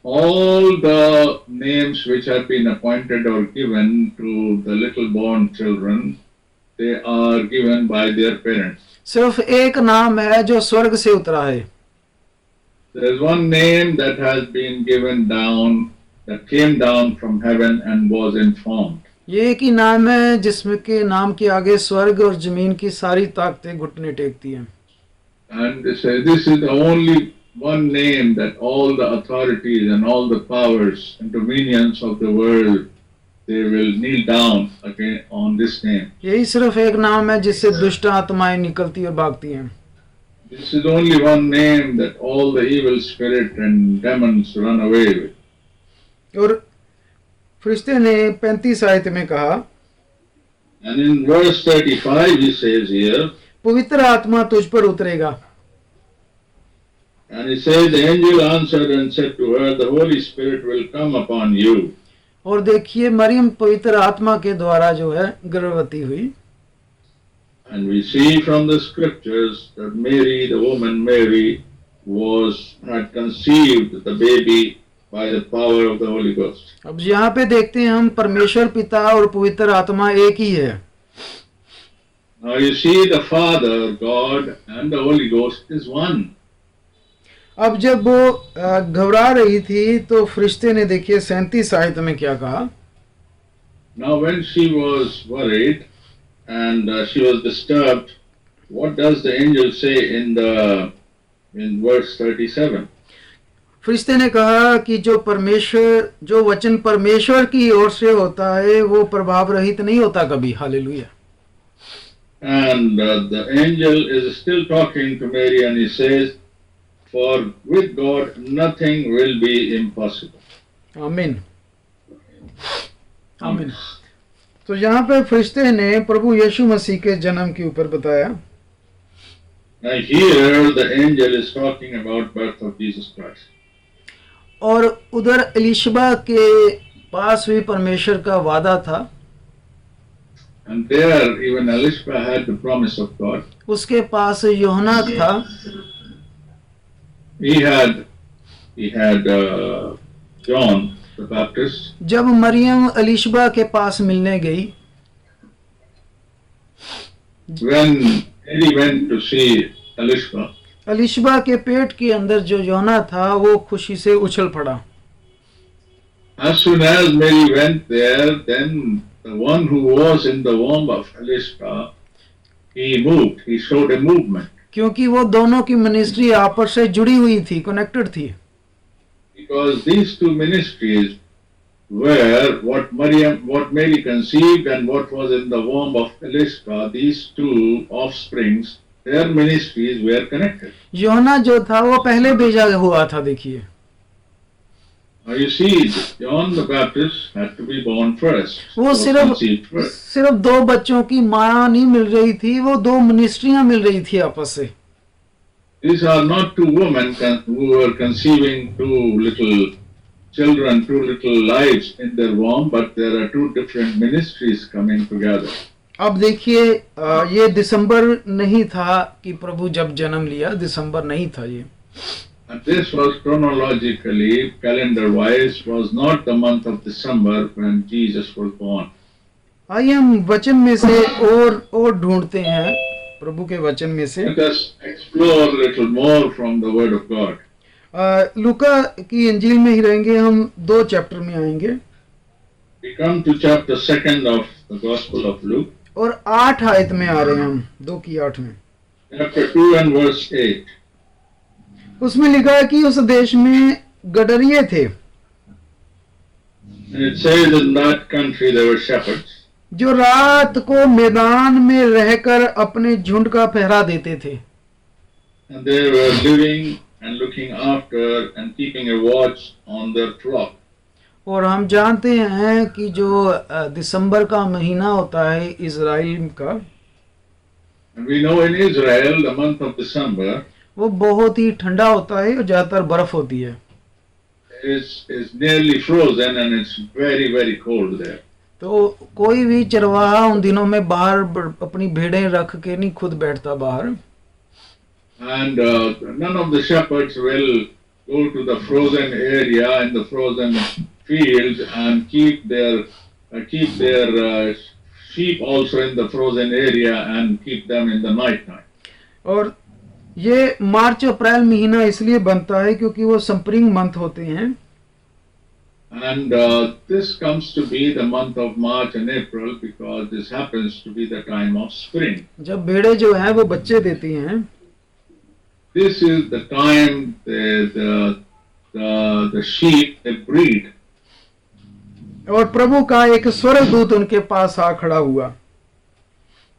All the names which have been appointed or given to the little born children, they are given by their parents. सिर्फ एक नाम है जो स्वर्ग से उतरा है. There is one name that has been given down, that came down from heaven and was informed. ये एक ही नाम है जिसमें के नाम के आगे स्वर्ग और जमीन की सारी ताकतें घुटने टेकती हैं. And they say this is the only one name that all the authorities and all the powers and dominions of the world, they will kneel down again on this name. यही सिर्फ एक नाम है जिससे दुष्ट आत्माएं निकलती और भागती हैं. This is only one name that all the evil spirit and demons run away with. और फरिश्ते ने 35 आयत में कहा, And in verse 35 he says here, पवित्र आत्मा तुझ पर उतरेगा. and he says, the angel answered and said to her, the Holy Spirit will come upon you. और देखिए मरियम पवित्र आत्मा के द्वारा जो है गर्भवती हुई. And we see from the scriptures that Mary, the woman Mary, had conceived the baby by the power of the Holy Ghost. अब यहाँ पे देखते हैं हम परमेश्वर पिता और पवित्र आत्मा एक ही है. Now you see the Father, God, and the Holy Ghost is one. अब जब वो घबरा रही थी तो फरिश्ते ने देखिए 37 आयत में क्या कहा. Now when she was worried and she was disturbed, what does the angel say in verse 37? फरिश्ते ने कहा कि जो वचन परमेश्वर की ओर से होता है वो प्रभाव रहित नहीं होता कभी. Hallelujah. And the angel is still talking to Mary and he says, for with God nothing will be impossible. आमीन. आमीन. तो यहाँ पे फरिश्ते ने प्रभु यीशु मसीह के जन्म के ऊपर बताया. Now here the angel is talking about birth of Jesus Christ. और उधर एलिशबा के पास भी परमेश्वर का वादा था. And there even Elishba had the promise of God. उसके पास यूहन्ना था. he had John the Baptist. जब मरियम अलीशबा के पास मिलने गई, when Mary went to see Elishba, Alishba के पेट के अंदर जो योना था वो खुशी से उछल पड़ा। as soon as Mary went there, then the one who was in the womb of Elishba, he moved, he showed a movement. क्योंकि वो दोनों की मिनिस्ट्री आपस से जुड़ी हुई थी, कनेक्टेड थी। Because these two ministries were what Mary conceived and what was in the womb of Elishba, these two offsprings, their ministries were connected. योना जो था वो पहले भेजा हुआ था। देखिए, Now you see, John the Baptist had to be born first. वो was conceived first. सिर्फ दो बच्चों की माँ नहीं मिल रही थी, वो दो मिनिस्ट्रियां मिल रही थी आपस से। These are not two women who were conceiving two little children, two little lives in their womb, but there are two different ministries coming together. अब देखिए, ये दिसंबर नहीं था कि प्रभु जब जन्म लिया, दिसंबर नहीं था ये। And this was chronologically, calendar-wise, was not the month of December when Jesus was born. आइए हम वचन में से और ढूंढते हैं, प्रभु के वचन में से। Let us explore a little more from the Word of God. लूका की इंजील में ही रहेंगे, हम 2 चैप्टर में आएंगे We come to chapter 2 of the Gospel of Luke. और 8 आयत में आ रहे हैं हम, 2 की 8 में। Chapter 2 and verse 8. उसमें लिखा है कि उस देश में गडरिये थे, And it says in that country there were shepherds. जो रात को मैदान में रहकर अपने झुंड का पहरा देते थे। And they were living and looking after and keeping a watch on their flock. और हम जानते हैं कि जो दिसंबर का महीना होता है इजराइल का, And we know in Israel the month of December वो बहुत ही ठंडा होता है और ज्यादातर बर्फ होती है। is nearly frozen and it's very, very cold there. तो कोई भी चरवाहा उन दिनों में बाहर अपनी भेड़ें रख के नहीं खुद बैठता बाहर। And none of the shepherds will go to the frozen area in the frozen fields and keep their sheep also in the frozen area and keep them in the night time. और ये मार्च अप्रैल महीना इसलिए बनता है क्योंकि वो spring month होते हैं। And this comes to be the month of March and April because this happens to be the time of spring. जब भेड़ें जो हैं वो बच्चे देती हैं, This is the time the sheep they breed. और प्रभु का एक स्वर्गदूत उनके पास आ खड़ा हुआ।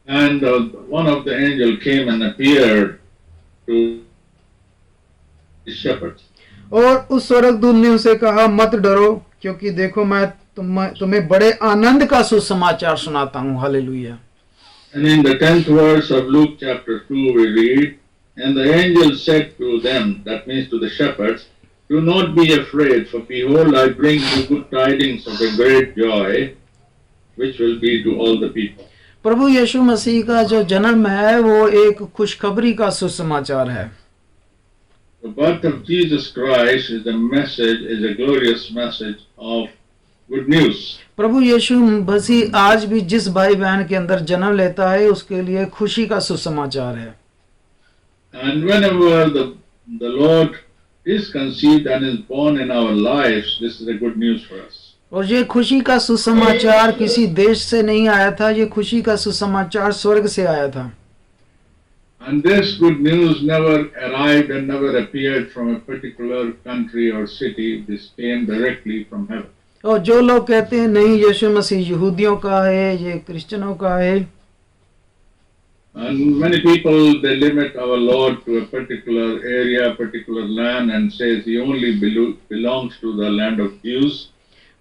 And one of the angels came and appeared to the shepherds. और उस स्वर्गदूत ने उसे कहा, मत डरो, क्योंकि देखो मैं तुम्हें बड़े आनंद का सुसमाचार सुनाता हूँ। Hallelujah. And in the 10th verse of Luke chapter 2 we read, and the angel said to them, that means to the shepherds, do not be afraid, for behold, I bring you good tidings of a great joy, which will be to all the people. प्रभु यीशु मसीह का जो जन्म है वो एक खुशखबरी का सुसमाचार है। The birth of Jesus Christ is a message, is a glorious message of good news. प्रभु यीशु मसीह आज भी जिस भाई बहन के अंदर जन्म लेता है उसके लिए खुशी का सुसमाचार है। And whenever the Lord is conceived and is born in our lives, this is a good news for us. और ये खुशी का सुसमाचार किसी देश से नहीं आया था, ये खुशी का सुसमाचार स्वर्ग से आया था। And this good news never arrived and never appeared from a particular country or city. This came directly from heaven. और जो लोग कहते हैं नहीं यीशु मसीह यहूदियों का है, ये क्रिश्चियनों का है, And many people, they limit our Lord to a particular area, particular land, and says he only belongs to the land of Jews.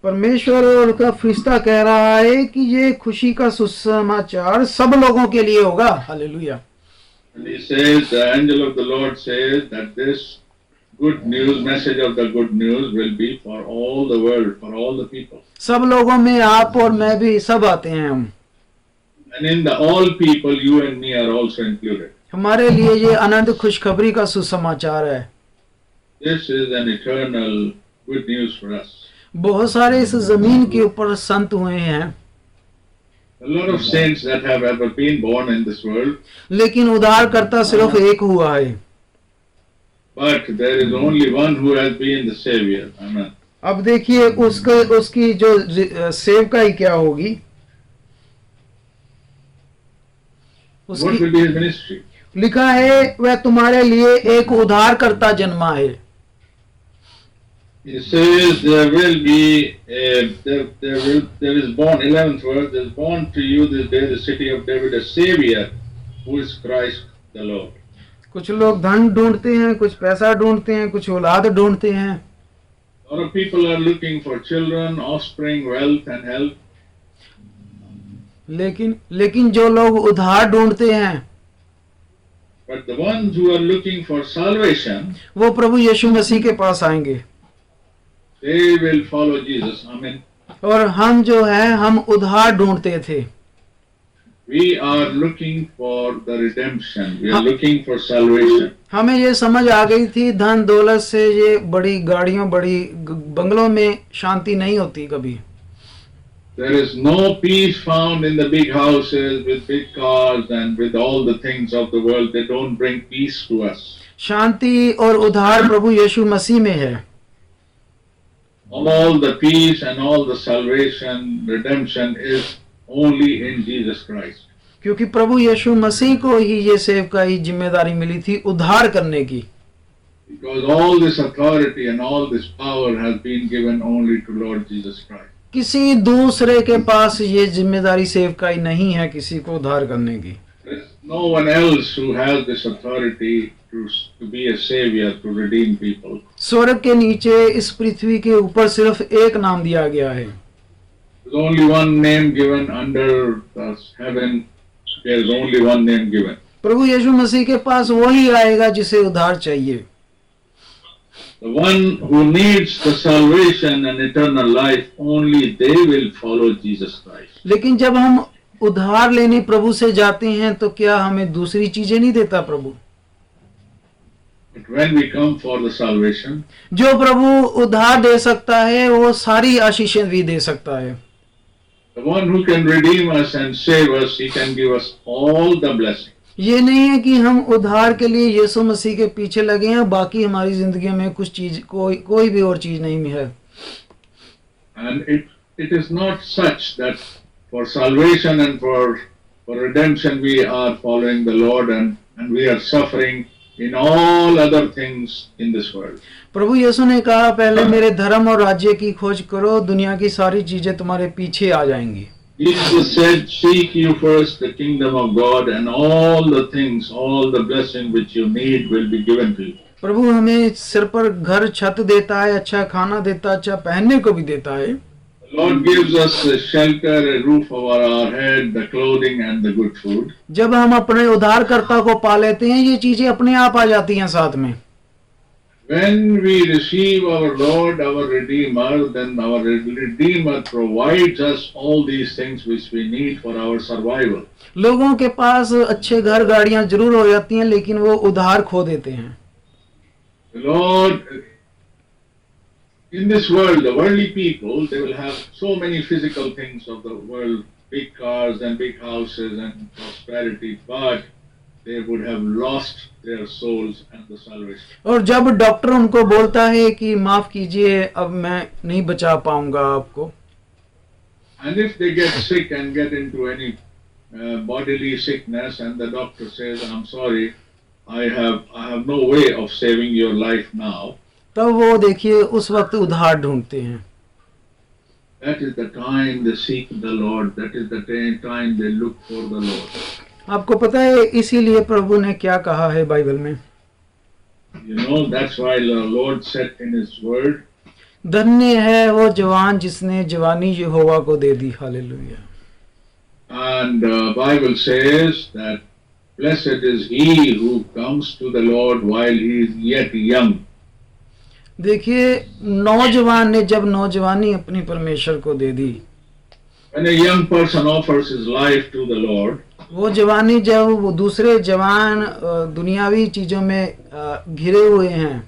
परमेश्वर और का फरिश्ता कह रहा है कि ये खुशी का सुसमाचार सब लोगों के लिए होगा। Hallelujah. And he says, the angel of the Lord says that this good news, message of the good news will be for all the world, for all the people. सब लोगों में आप और मैं भी सब आते हैं हम। And in the all people, you and me are also included. हमारे लिए ये आनंद खुशखबरी का सुसमाचार है। This is an eternal good news for us. बहुत सारे इस जमीन के ऊपर संत हुए हैं, A lot of saints that have ever been born in this world, लेकिन उद्धारकर्ता सिर्फ एक हुआ है। but there is only one who has been the Savior. Amen. अब देखिए उसकी जो सेवकाई क्या होगी, What उसकी will be his ministry? लिखा है वह तुम्हारे लिए एक उद्धारकर्ता जन्मा है। He says there will be there is born 11th verse, there is born to you this day the city of David a Savior who is Christ the Lord. कुछ लोग धन ढूंढते हैं, कुछ पैसा ढूंढते हैं, कुछ औलाद ढूंढते हैं। A lot of people are looking for children, offspring, wealth and health. लेकिन जो लोग उद्धार ढूंढते हैं, But the ones who are looking for salvation, वो प्रभु यीशु मसीह के पास आएंगे। they will follow Jesus. Amen. और हम जो है हम उद्धार ढूंढते थे, We are looking for the redemption. We are looking for salvation. हमें ये समझ आ गई थी धन दौलत से, ये बड़ी गाड़ियों बड़ी बंगलों में शांति नहीं होती कभी। There is no peace found in the big houses with big cars and with all the things of the world. They don't bring peace to us. शांति और उद्धार प्रभु यीशु मसीह में है। All the peace and all the salvation, redemption is only in Jesus Christ. क्योंकि प्रभु यीशु मसीह को ही ये सेवकाई जिम्मेदारी मिली थी उद्धार करने की। Because all this authority and all this power has been given only to Lord Jesus Christ. किसी दूसरे के पास ये जिम्मेदारी सेवकाई नहीं है किसी को उद्धार करने की। There is no one else who has this authority to be a savior, to redeem people. स्वर्ग के नीचे इस पृथ्वी के ऊपर सिर्फ एक नाम दिया गया है। There's only one name given under the heaven. There is only one name given. प्रभु यीशु मसीह के पास वही आएगा जिसे उद्धार चाहिए। The one who needs the salvation and eternal life, only they will follow Jesus Christ. लेकिन जब हम उद्धार लेने प्रभु से जाते हैं तो क्या हमें दूसरी चीजें नहीं देता प्रभु? But when we come for the salvation, जो प्रभु उद्धार दे सकता है वो सारी आशीषें भी दे सकता है। the one who can redeem us and save us, he can give us all the blessings. ये नहीं है कि हम उद्धार के लिए यीशु मसीह के पीछे लगे हैं, बाकी हमारी जिंदगी में कुछ चीज कोई भी और चीज नहीं है। And it is not such that for salvation and for redemption we are following the Lord and we are suffering in all other things in this world. प्रभु यीशु ने कहा पहले मेरे धर्म और राज्य की खोज करो, दुनिया की सारी चीजें तुम्हारे पीछे आ जाएंगी। Jesus said, seek you first the kingdom of God and all the things, all the blessing which you need will be given to you. प्रभु हमें सिर पर घर छत देता है, अच्छा खाना देता है, अच्छा पहनने को भी देता है। The Lord gives us a shelter, a roof over our head, the clothing and the good food. जब हम अपने उद्धारकर्ता को पा लेते हैं ये चीजें अपने आप आ जाती हैं साथ में। When we receive our Lord, our Redeemer, then our Redeemer provides us all these things which we need for our survival. लोगों के पास अच्छे घर गाड़ियां जरूर हो जाती हैं लेकिन वो उधार खो देते हैं। The Lord, in this world, the worldly people, they will have so many physical things of the world, big cars and big houses and prosperity, but they would have lost their souls and the salvation. और जब doctor उनको बोलता है कि माफ कीजिए अब मैं नहीं बचा पाऊंगा आपको, And if they get sick and get into any bodily sickness and the doctor says, I'm sorry, I have no way of saving your life now, तब वो देखिए उस वक्त उधार ढूंढते हैं। that is the time they seek the Lord, that is the time they look for the Lord. आपको पता है इसीलिए प्रभु ने क्या कहा है बाइबल में? You know, that's why the Lord said in His word, धन्य है वो जवान जिसने जवानी यहोवा को दे दी। Hallelujah. and Bible says that blessed is he who comes to the Lord while he is yet young. देखिए नौजवान ने जब नौजवानी अपनी परमेश्वर को दे दी, When a young person offers his life to the Lord, वो जवानी जब वो दूसरे जवान दुनियावी चीजों में घिरे हुए हैं,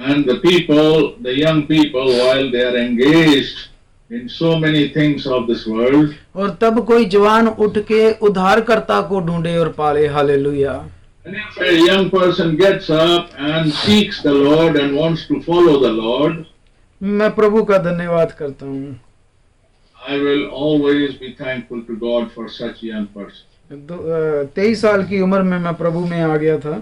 And the people, the young people, while they are engaged in so many things of this world, और तब कोई जवान उठ के उद्धारकर्ता को ढूंढे और पाले, hallelujah. and if a young person gets up and seeks the Lord and wants to follow the Lord, मैं प्रभु का धन्यवाद करता हूँ। I will always be thankful to God for such young person. 23 साल की उम्र में मैं प्रभु में आ गया था।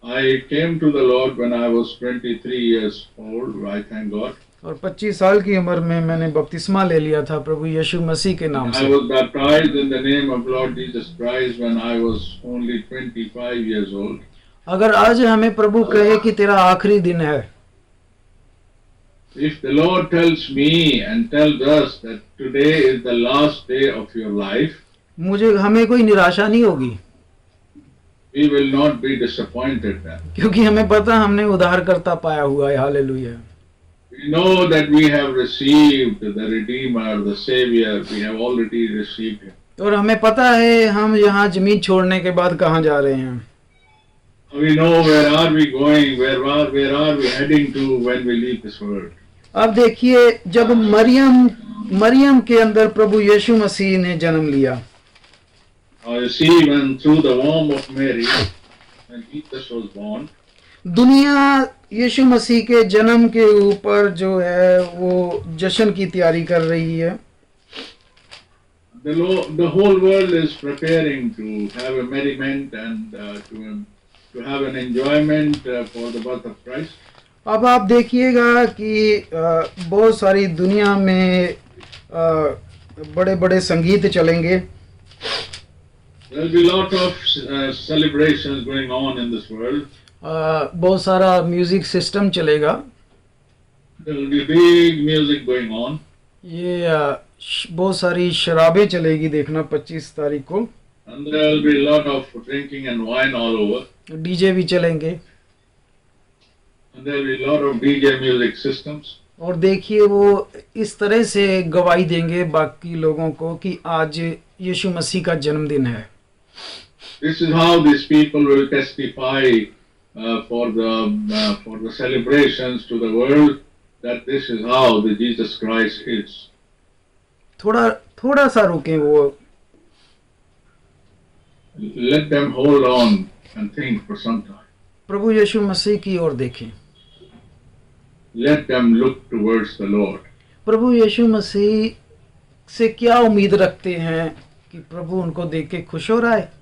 I came to the Lord when I was 23 years old, I thank God. और 25 साल की उम्र में मैंने बपतिस्मा ले लिया था प्रभु यीशु मसीह के नाम I से। was baptized in the name of Lord Jesus Christ when I was only 25 years old. अगर आज हमें प्रभु कहे कि तेरा आखिरी दिन है, If the Lord tells me and tells us that today is the last day of your life, हमें कोई निराशा नहीं होगी, we will not be disappointed then. क्योंकि हमें पता हमने उद्धारकर्ता पाया हुआ है, hallelujah. We know that we have received the Redeemer, the Savior, we have already received Him. और हमें पता है हम यहाँ जमीन छोड़ने के बाद कहाँ जा रहे हैं। We know where are we going, where are we heading to when we leave this world. अब देखिए, जब मरियम के अंदर प्रभु यीशु मसीह ने जन्म लिया, Now you see, when through the womb of Mary, when Jesus was born, दुनिया यीशु मसीह के जन्म के ऊपर जो है वो जश्न की तैयारी कर रही है। the whole world is preparing to have a merriment and to have an enjoyment for the birth of Christ. अब आप देखिएगा कि बहुत सारी दुनिया में बड़े बड़े संगीत चलेंगे। There will be lot of celebrations going on in this world. बहुत सारा म्यूजिक सिस्टम चलेगा। There will be big music going on. ये बहुत सारी शराबें चलेगी, देखना 25 तारीख को। And there will be a lot of drinking and wine all over. DJ भी चलेंगे। And there will be a lot of DJ music systems. और देखिए वो इस तरह से गवाही देंगे बाकी लोगों को कि आज यीशु मसीह का जन्मदिन है। This is how these people will testify for the celebrations to the world that this is how the Jesus Christ is. थोड़ा सा रुकें, वो Let them hold on and think for some time. प्रभु यीशु मसीह की ओर देखें। Let them look towards the Lord. प्रभु यीशु मसीह से क्या उम्मीद रखते हैं कि प्रभु उनको देख के खुश हो रहा है?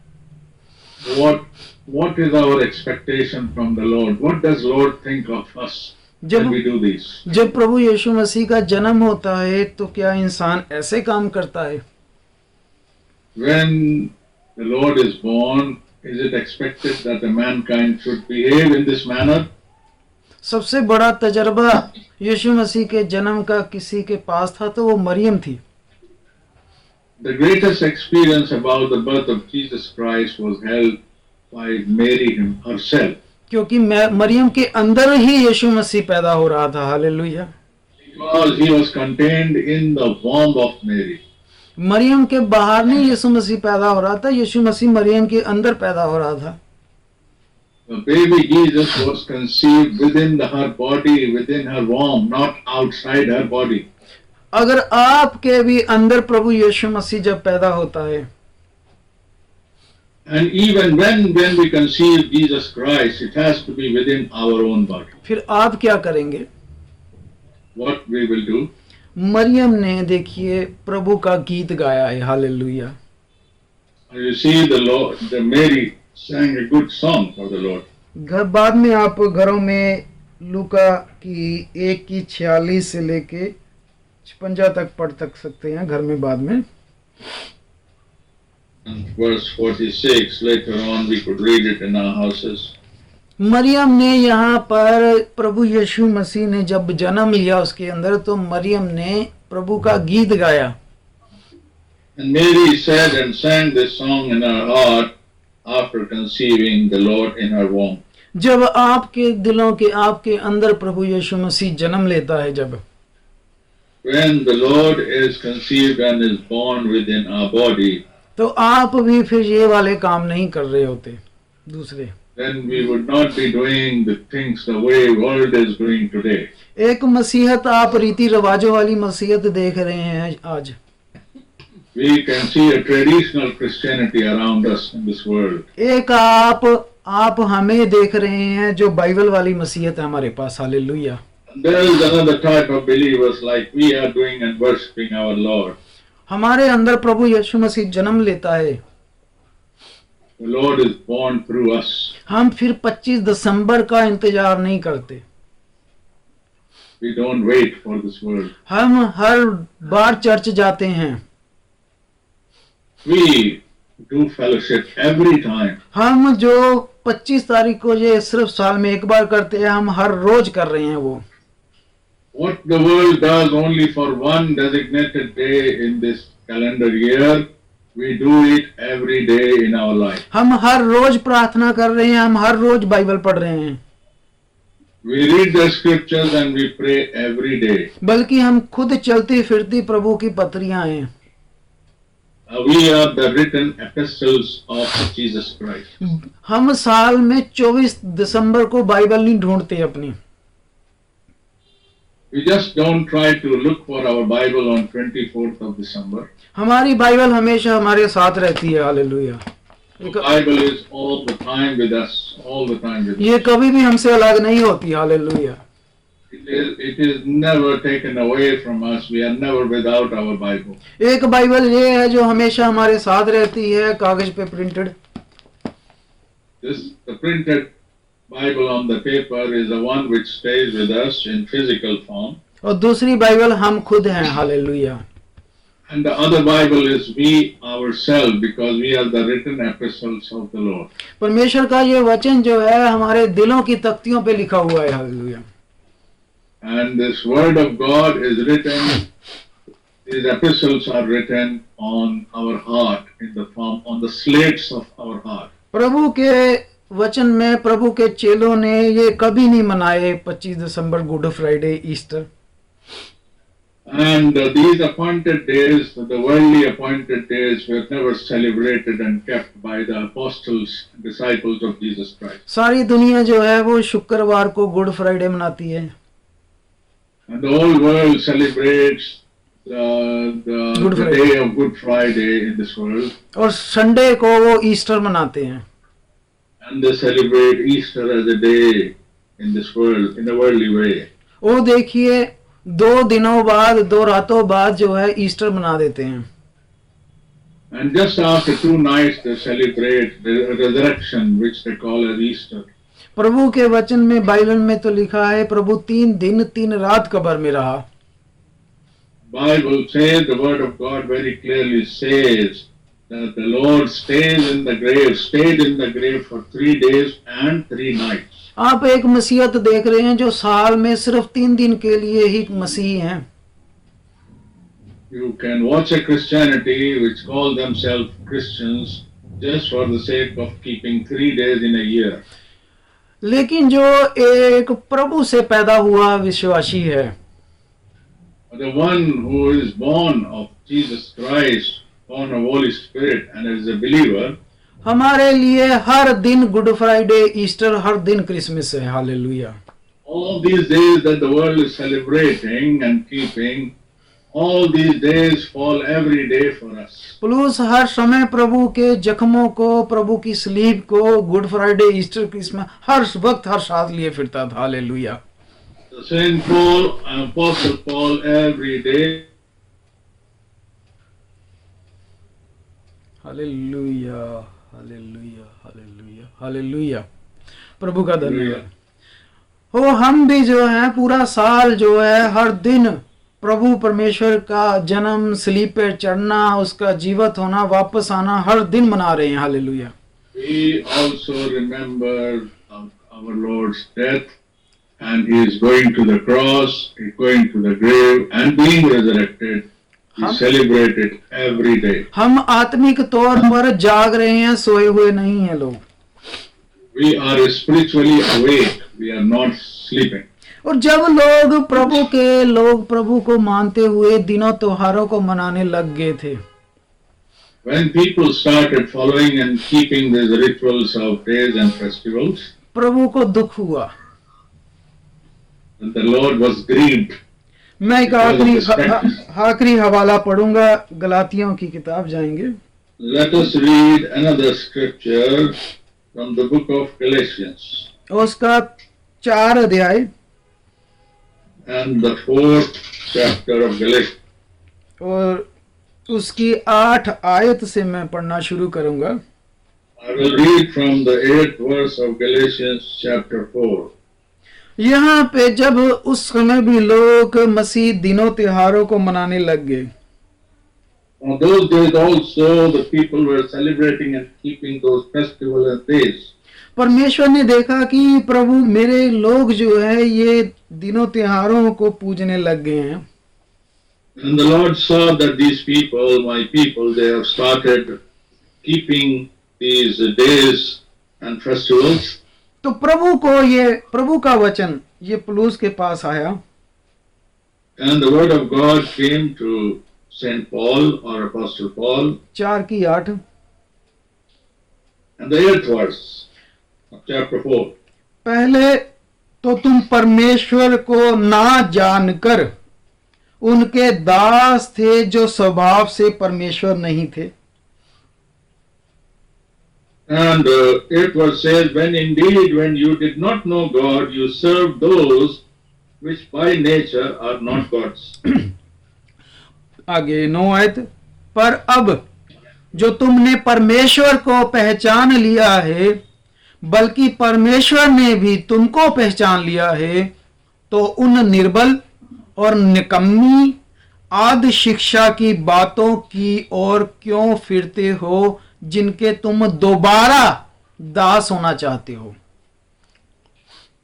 What is our expectation from the Lord? What does Lord think of us when we do this? जब प्रभु यीशु मसीह का जन्म होता है तो क्या इंसान ऐसे काम करता है? When the Lord is born, is it expected that the mankind should behave in this manner? सबसे बड़ा तजर्बा यीशु मसीह के जन्म का किसी के पास था तो वो मरियम थी। The greatest experience about the birth of Jesus Christ was held by Mary herself. क्योंकि मरियम के अंदर ही यीशु मसीह पैदा हो रहा था, hallelujah. Because he was contained in the womb of Mary. मरियम के बाहर नहीं यीशु मसीह पैदा हो रहा था, यीशु मसीह मरियम के अंदर पैदा हो रहा था। The baby Jesus was conceived within her body, within her womb, not outside her body. अगर आपके भी अंदर प्रभु यीशु मसीह जब पैदा होता है, And even when we conceive Jesus Christ, it has to be within our own body. फिर आप क्या करेंगे? What we will do? Maryam ने देखिए प्रभु का गीत गाया है, hallelujah. You see, the Mary sang a good song for the Lord. घर बाद में आप घरों में लूका की 1:46 से लेके 56 तक पढ़ सकते हैं, घर में बाद में। And verse 46, later on we could read it in our houses. Maryam ने यहाँ पर प्रभु यीशु मसीह ने जब जन्म लिया उसके अंदर, तो मरियम ने प्रभु का गीत गाया। And Mary said and sang this song in her heart after conceiving the Lord in her womb. जब आपके दिलों के आपके अंदर प्रभु यीशु मसीह जन्म लेता है, जब When the Lord is conceived and is born within our body, तो आप भी फिर ये वाले काम नहीं कर रहे होते। दूसरे, then we would not be doing the things the way world is doing today. एक मसीहत आप रीति रिवाजों वाली मसीहत देख रहे हैं आज. We can see a traditional Christianity around us in this world. एक आप हमें देख रहे हैं जो बाइबल वाली मसीहत है हमारे पास. Hallelujah. There is another type of believers like we are doing and worshipping our Lord. हमारे अंदर प्रभु यीशु मसीह जन्म लेता है. The Lord is born through us. हम फिर 25 दिसंबर का इंतजार नहीं करते. We don't wait for this world. हम हर बार चर्च जाते हैं. We do fellowship every time. हम जो 25 तारीख को ये सिर्फ साल में एक बार करते हैं, हम हर रोज कर रहे हैं वो. What the world does only for one designated day in this calendar year, we do it every day in our life. हम हर रोज प्रार्थना कर रहे हैं, हम हर रोज बाइबल पढ़ रहे हैं. We read the scriptures and we pray every day. बल्कि हम खुद चलती फिरती प्रभु की पत्रियां हैं. We are the written epistles of Jesus Christ. हम साल में 24 दिसंबर को बाइबल नहीं ढूंढते अपनी. We just don't try to look for our Bible on 24th of December. हमारी बाइबल हमेशा हमारे साथ रहती है. Hallelujah. The Bible is all the time with us, all the time with us. ये कभी भी हमसे अलग नहीं होती. Hallelujah. It is never taken away from us. We are never without our Bible. एक बाइबल ये है जो हमेशा हमारे साथ रहती है, कागज पे printed. The printed Bible on the paper is the one which stays with us in physical form. और दूसरी बाइबल हम खुद हैं. Hallelujah. And the other Bible is we ourselves, because we are the written epistles of the Lord. परमेश्वर का ये वचन जो है हमारे दिलों की तख्तियों पे लिखा हुआ है. Hallelujah. And this word of God is written, these epistles are written on our heart in the form, on the slates of our heart. प्रभु के वचन में प्रभु के चेलों ने ये कभी नहीं मनाए 25 दिसंबर, Good Friday, Easter. And these appointed days, the worldly appointed days, were never celebrated and kept by the apostles, disciples of Jesus Christ. सारी दुनिया जो है वो शुक्रवार को गुड फ्राइडे मनाती है. And the whole world celebrates the day of Good Friday in this world. और संडे को वो ईस्टर मनाते हैं. And they celebrate Easter as a day in this world, in a worldly way. वो देखिए 2 दिनों बाद, 2 रातों बाद जो है ईस्टर मना देते हैं. And just after 2 nights they celebrate the resurrection, which they call as Easter. प्रभु के वचन में बाइबल में तो लिखा है प्रभु 3 दिन 3 रात कब्र में रहा. Bible says, the word of God very clearly says that the Lord stayed in the grave for 3 days and 3 nights. आप एक मसीहत देख रहे हैं जो साल में सिर्फ 3 दिन के लिए ही मसीह हैं. You can watch a Christianity which call themselves Christians just for the sake of keeping 3 days in a year. लेकिन जो एक प्रभु से पैदा हुआ विश्वासी है, The one who is born of Jesus Christ, born of Holy Spirit, and is a believer, हमारे लिए हर दिन गुड फ्राइडे, ईस्टर, हर दिन क्रिसमस है. Hallelujah. all these days that the world is celebrating and keeping, all these days fall every day for us. Plus हर समय प्रभु के जख्मों को, प्रभु की सलीब को, गुड फ्राइडे, ईस्टर, क्रिसमस हर वक्त हर साथ लिए फिरता था. Hallelujah. The Saint Paul, Apostle Paul, every day. Hallelujah, hallelujah, hallelujah, hallelujah. प्रभु का धन्यवाद हो. हम भी जो है पूरा साल जो है हर दिन प्रभु परमेश्वर का जन्म, सलीब पे चढ़ना, उसका जीवित होना, वापस आना हर दिन मना रहे हैं. Hallelujah. We also remember our Lord's death, and He is going to the cross, He is going to the grave, and being resurrected. We celebrate it every day. हम आत्मिक तौर पर जाग रहे हैं, सोए हुए नहीं हैं लोग. We are spiritually awake. We are not sleeping. और जब लोग प्रभु को मानते हुए दिनों त्योहारों को मनाने लग गए थे, When people started following and keeping these rituals of days and festivals, प्रभु को दुख हुआ. and the Lord was grieved. मैं एक आखिरी हवाला पढ़ूंगा, गलातियों की किताब जाएंगे. Let us read another scripture from the book of Galatians. उसका 4 अध्याय and the 4th chapter of Galatians. और उसकी 8 आयत से मैं पढ़ना शुरू करूंगा. I will read from the 8th verse of Galatians chapter 4. यहाँ पे जब उस समय भी लोग मसीह दिनों त्योहारों को मनाने लग गए. On those days also the people were celebrating and keeping those festivals and days. परमेश्वर ने देखा कि प्रभु मेरे लोग जो है ये दिनों त्योहारों को पूजने लग गए हैं. And the Lord saw that these people, my people, they have started keeping these days and festivals. तो प्रभु का वचन ये पौलुस के पास आया. And the word of God came to Saint Paul or Apostle Paul. 4:8. And the 8th verse of chapter 4. पहले तो तुम परमेश्वर को ना जानकर उनके दास थे जो स्वभाव से परमेश्वर नहीं थे. And 8th verse says, when you did not know God, you served those which by nature are not God's. आगे 9 आयत. पर अब जो तुमने परमेश्वर को पहचान लिया है, बल्कि परमेश्वर ने भी तुमको पहचान लिया है, तो उन निर्बल और निकम्मी आदि शिक्षा की बातों की ओर क्यों फिरते हो, जिनके तुम दोबारा दास होना चाहते हो.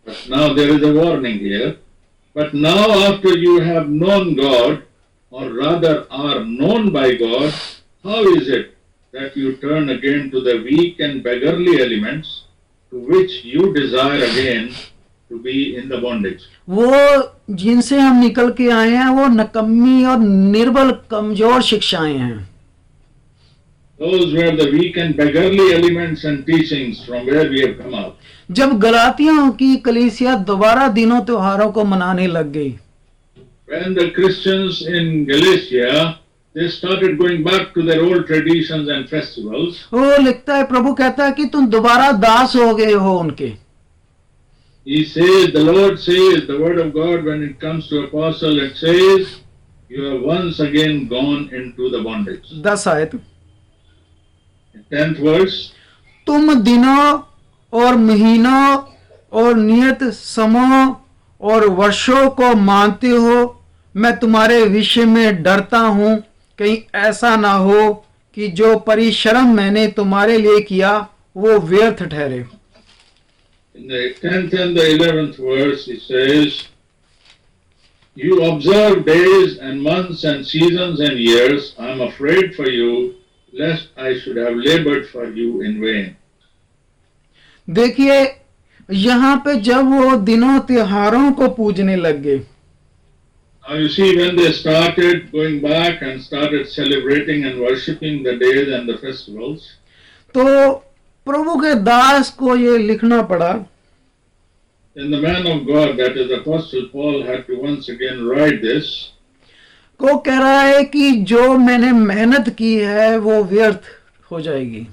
But now there is a warning here. But now after you have known God, or rather are known by God, how is it that you turn again to the weak and beggarly elements to which you desire again to be in the bondage? वो जिनसे हम निकल के आए हैं वो नकम्मी और निर्बल कमजोर शिक्षाएं हैं. Those were the weak and beggarly elements and teachings from where we have come out. जब गलातियों की कलीसिया दोबारा दिनों त्योहारों को मनाने लग गई, When the Christians in Galatia, they started going back to their old traditions and festivals. वो लिखता है, प्रभु कहता है कि तुम दोबारा दास हो गए हो उनके. He says, the Lord says, the word of God, when it comes to apostle, it says, you have once again gone into the bondage. 10 आयत. 10th verse. तुम दिनों और महीनों और नियत समयों और वर्षों को मानते हो. मैं तुम्हारे विषय में डरता हूं, कहीं ऐसा ना हो कि जो परिश्रम मैंने तुम्हारे लिए किया वो व्यर्थ ठहरे. In the 10th and the 11th verse, it says, you observe days and months and seasons and years. I am afraid for you, lest I should have labored for you in vain. देखिए यहाँ पे जब वो दिनों त्योहारों को पूजने लग गए, Now you see, when they started going back and started celebrating and worshipping the days and the festivals, तो प्रभु के दास को ये लिखना पड़ा. then the man of God, that is Apostle Paul, had to once again write this. को कह रहा है कि जो मैंने मेहनत की है वो व्यर्थ हो जाएगी.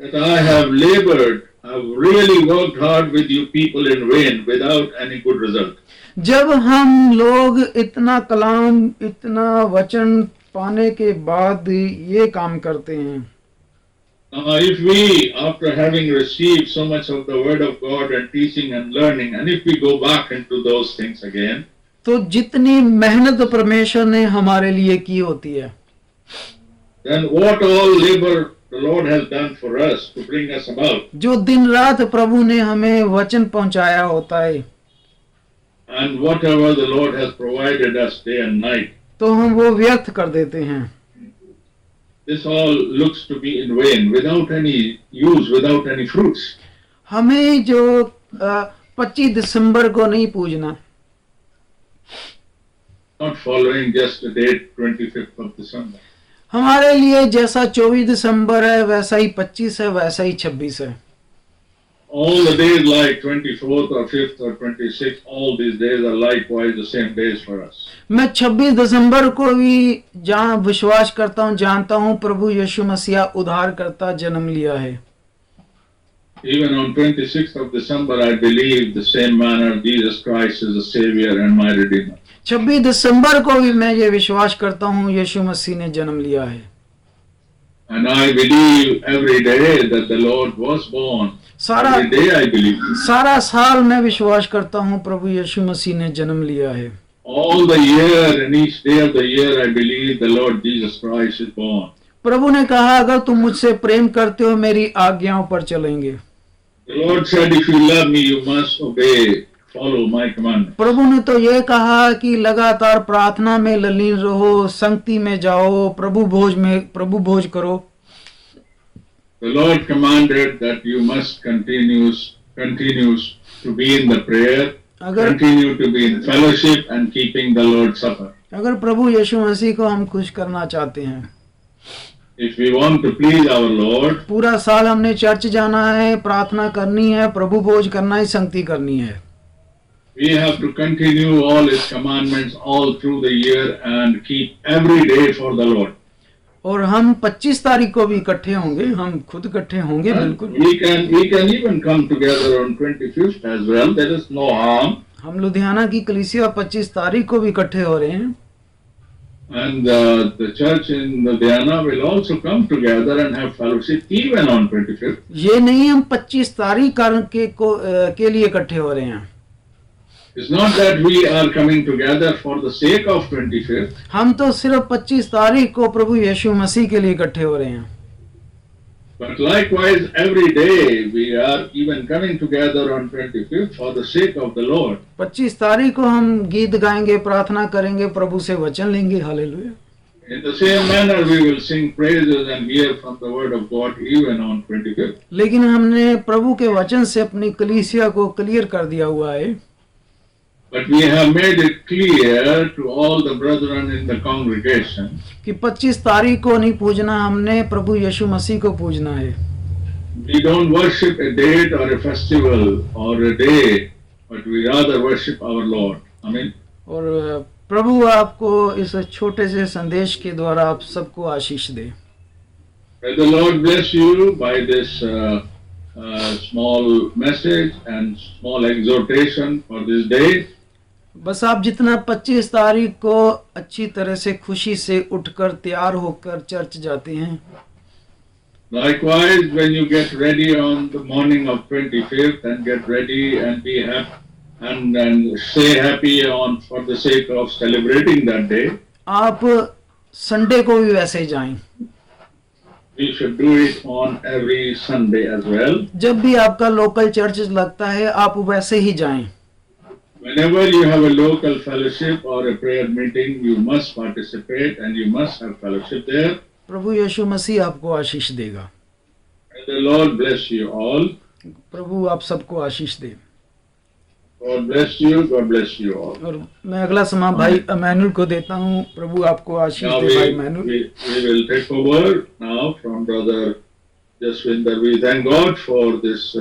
That I have labored, I have really worked hard with you people in vain without any good result. जब हम लोग इतना कलाम इतना वचन पाने के बाद ये काम करते हैं, If we, after having received so much of the word of God and teaching and learning, and if we go back into those things again, तो जितनी मेहनत परमेश्वर ने हमारे लिए की होती है, then what all labor the Lord has done for us to bring us about, जो दिन रात प्रभु ने हमें वचन पहुंचाया होता है, and whatever the Lord has provided us day and night, तो हम वो व्यर्थ कर देते हैं. this all looks to be in vain, without any use, without any fruits. हमें जो 25 दिसंबर को नहीं पूजना, Not following just the date 25th of December. हमारे लिए जैसा 24 दिसंबर है वैसा ही 25 है, वैसा ही 26 है। All the days like 24th or 5th or 26th, all these days are likewise the same days for us. मैं 26 दिसंबर को भी जहाँ विश्वास करता हूँ, जानता हूँ प्रभु यीशु मसीह उद्धारकर्ता जन्म लिया है। Even on 26th of December, I believe the same manner Jesus Christ is the Savior and my Redeemer. 26 दिसंबर को भी मैं ये विश्वास करता हूँ यीशु मसीह ने जन्म लिया है। And I believe every day that the Lord was born. Every day I believe. सारा साल मैं विश्वास करता हूँ प्रभु यीशु मसीह ने जन्म लिया है। All the year and each day of the year I believe the Lord Jesus Christ is born. प्रभु ने कहा अगर तुम मुझसे प्रेम करते हो मेरी आज्ञाओं पर चलेंगे। The Lord said, if you love me, you must obey, follow my commandments. प्रभु ने तो ये कहा कि लगातार प्रार्थना में ललीन रहो, संगति में जाओ, प्रभु भोज करो। The Lord commanded that you must continues to be in the prayer, continue to be in fellowship and keeping the Lord's Supper. अगर प्रभु यीशु मसीह को हम खुश करना चाहते हैं, if we want to please our Lord, पूरा साल हमने चर्च जाना है, प्रार्थना करनी है, प्रभु भोज करना है, संगति करनी है। we have to continue all His commandments all through the year and keep every day for the Lord. और हम 25 तारीख को भी इकट्ठे होंगे, हम खुद इकट्ठे होंगे बिल्कुल। We can even come together on 25th as well. There is no harm. हम लुधियाना की कलीसिया 25 तारीख को भी इकट्ठे हो रहे हैं। And the church in Ludhiana will also come together and have fellowship even on 25th. ये नहीं हम 25 तारीख के लिए इकट्ठे हो रहे हैं। It's not that we are coming together for the sake of 25th. हम तो सिर्फ 25 तारीख को प्रभु यीशु मसीह के लिए इकट्ठे हो रहे हैं। But likewise, every day we are even coming together on 25th for the sake of the Lord. 25 तारीख को हम गीत गाएंगे, प्रार्थना करेंगे, प्रभु से वचन लेंगे। Hallelujah. In the same manner, we will sing praises and hear from the word of God even on 25th. लेकिन हमने प्रभु के वचन से अपनी कलीसिया को क्लियर कर दिया हुआ है। But we have made it clear to all the brethren in the congregation कि 25 तारीख को नहीं पूजना, हमने प्रभु यीशु मसीह को पूजना है। we don't worship a date or a festival or a day, but we rather worship our Lord. Amen. और प्रभु आपको इस छोटे से संदेश के द्वारा आप सबको आशीष दे। May the Lord bless you by this small message and small exhortation for this day. बस आप जितना 25 तारीख को अच्छी तरह से खुशी से उठकर तैयार होकर चर्च जाते हैं, Likewise, when you get ready on the morning of 25th and get ready and be happy and stay happy on for the sake of celebrating that day, आप संडे को भी वैसे जाएं। we should do it on every Sunday as well. जब भी आपका local church लगता है आप वैसे ही जाएं। Whenever you have a local fellowship or a prayer meeting, you must participate and you must have fellowship there. प्रभु यीशु मसीह आपको आशीष देगा। May the Lord bless you all. प्रभु आप सबको आशीष दे। God bless you. God bless you all. और मैं अगला समय भाई अमैनुल को देता हूँ। प्रभु आपको आशीष Now दे भाई अमैनुल। we will take over now from Brother Jaswinder. We thank God for this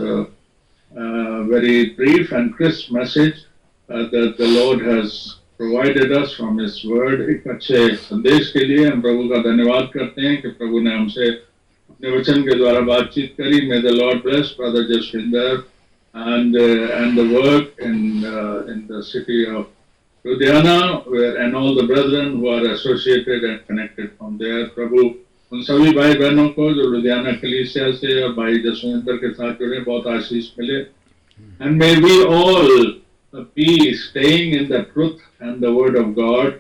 very brief and crisp message that the Lord has provided us from His word. एक अच्छे संदेश के लिए हम प्रभु का धन्यवाद करते हैं कि प्रभु ने हमसे अपने वचन के द्वारा बातचीत करी। May the Lord bless Brother Jaswinder and the work in the city of Ludhiana, and all the brethren who are associated and connected from there. प्रभु उन सभी भाई बहनों को जो लुधियाना कलीसिया से और भाई जसविंदर के साथ जुड़े बहुत आशीष मिले। And may we all be staying in the truth and the word of God,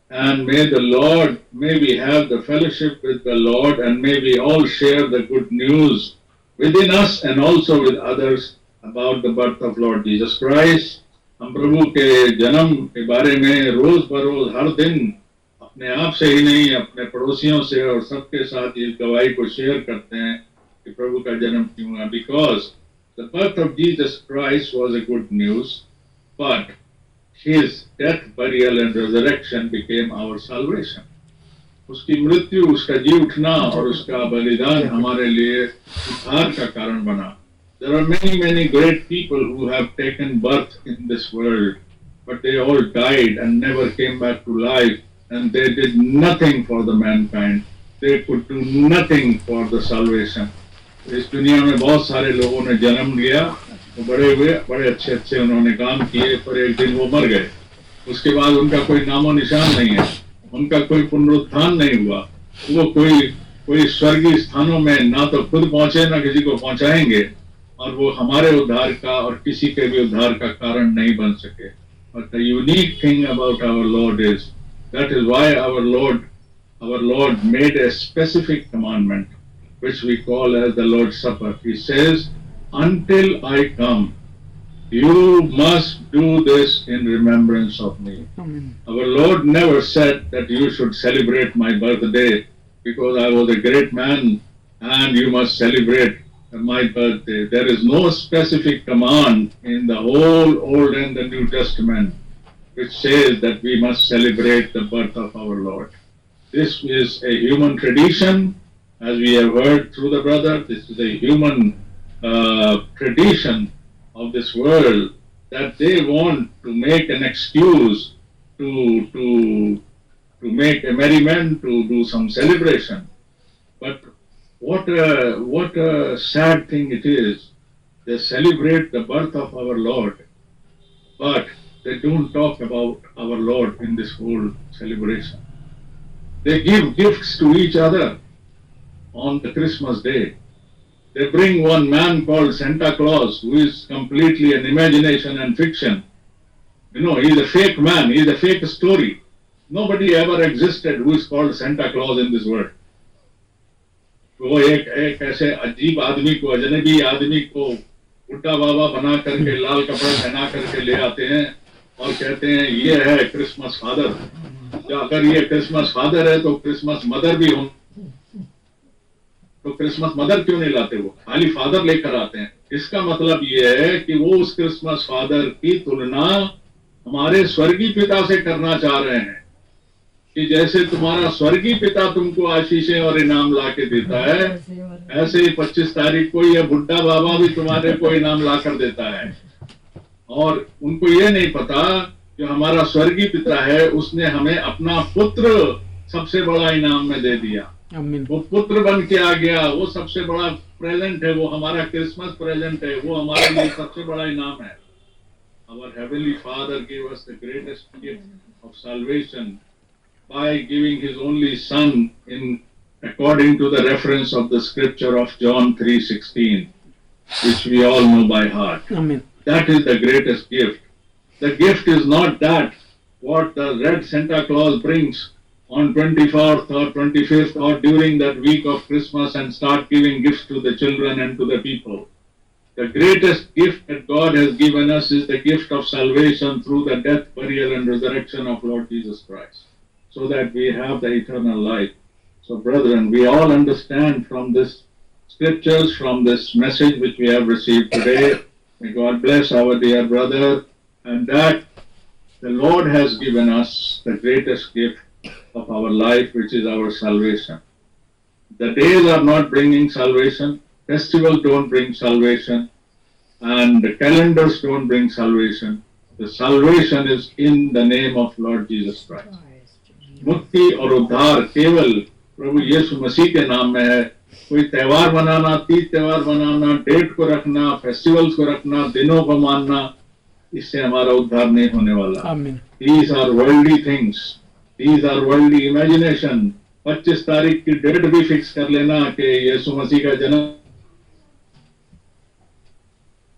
and may we have the fellowship with the Lord, and may we all share the good news within us and also with others about the birth of Lord Jesus Christ. हम प्रभु के जन्म के बारे में रोज बरोज हर दिन अपने आप से ही नहीं अपने पड़ोसियों से और सबके साथ इस गवाही को शेयर करते हैं कि प्रभु का जन्म क्यों हुआ। Because the birth of Jesus Christ was a good news, but His death, burial and resurrection became our salvation. उसकी मृत्यु, उसका जी उठना और उसका बलिदान हमारे लिए उद्धार का कारण बना. There are many great people who have taken birth in this world, but they all died and never came back to life, and they did nothing for the mankind. They could do nothing for the salvation. इस दुनिया में बहुत सारे लोगों ने जन्म लिया, वो बड़े हुए, बड़े अच्छे उन्होंने काम किए, पर एक दिन वो मर गए. उसके बाद उनका कोई नामो निशान नहीं है, उनका कोई पुनरुत्थान नहीं हुआ. वो कोई स्वर्गीय स्थानों में ना तो खुद पहुंचे ना किसी को पहुंचाएंगे, और वो हमारे उद्धार का और किसी के भी उद्धार का कारण नहीं बन सके. But the unique thing about our Lord is that is why our Lord made a specific commandment, which we call as the Lord's Supper. He says, "Until I come, you must do this in remembrance of me." Amen. Our Lord never said that you should celebrate my birthday because I was a great man and you must celebrate my birthday. There is no specific command in the whole Old and the New Testament which says that we must celebrate the birth of our Lord. This is a human tradition, as we have heard through the brother. This is a human tradition of this world, that they want to make an excuse to make a merriment, to do some celebration. But what a sad thing it is. They celebrate the birth of our Lord, but they don't talk about our Lord in this whole celebration. They give gifts to each other on the Christmas day. They bring one man called Santa Claus, who is completely an imagination and fiction. You know, he is a fake man, he is a fake story. Nobody ever existed who is called Santa Claus in this world. वो एक ऐसे अजीब आदमी को, अजनबी आदमी को बुड्ढा बाबा बना करके लाल कपड़ा पहना करके ले आते हैं और कहते हैं ये है क्रिसमस फादर. अगर ये क्रिसमस फादर है तो क्रिसमस मदर भी हो, तो क्रिसमस मदर क्यों नहीं लाते? वो खाली फादर लेकर आते हैं. इसका मतलब ये है कि वो उस क्रिसमस फादर की तुलना हमारे स्वर्गीय पिता से करना चाह रहे हैं, कि जैसे तुम्हारा स्वर्गीय पिता तुमको आशीषें और इनाम ला के देता है, ऐसे ही 25 तारीख को ये बुड्ढा बाबा भी तुम्हारे को इनाम ला कर देता है. और उनको ये नहीं पता कि हमारा स्वर्गीय पिता है, उसने हमें अपना पुत्र सबसे बड़ा इनाम में दे दिया. वो पुत्र बन के आ गया, वो सबसे बड़ा प्रेजेंट है, वो हमारा क्रिसमस प्रेजेंट है, वो हमारे लिए सबसे बड़ा इनाम है. Our Heavenly Father gave us the greatest gift of salvation by giving His only Son, according to the reference of the scripture of John 3:16, which we all know by heart. Amen. That is the greatest gift. The gift is not that what the red Santa Claus brings on 24th or 25th or during that week of Christmas and start giving gifts to the children and to the people. The greatest gift that God has given us is the gift of salvation through the death, burial and resurrection of Lord Jesus Christ, so that we have the eternal life. So brethren, we all understand from this scriptures, from this message which we have received today, may God bless our dear brother, and that the Lord has given us the greatest gift of our life, which is our salvation. The days are not bringing salvation, festivals don't bring salvation, and the calendars don't bring salvation. The salvation is in the name of Lord Jesus Christ. मुक्ति और उद्धार केवल प्रभु यीशु मसीह के नाम में है. कोई त्योहार मनाना, तीज त्योहार मनाना, डेट को रखना, फेस्टिवल्स को रखना, दिनों को मानना, इससे हमारा उद्धार नहीं होने वाला. Amen. These are worldly things. These are worldly imagination. 25 तारीख की डेट भी फिक्स कर लेना कि यीशु मसीह का जन्म,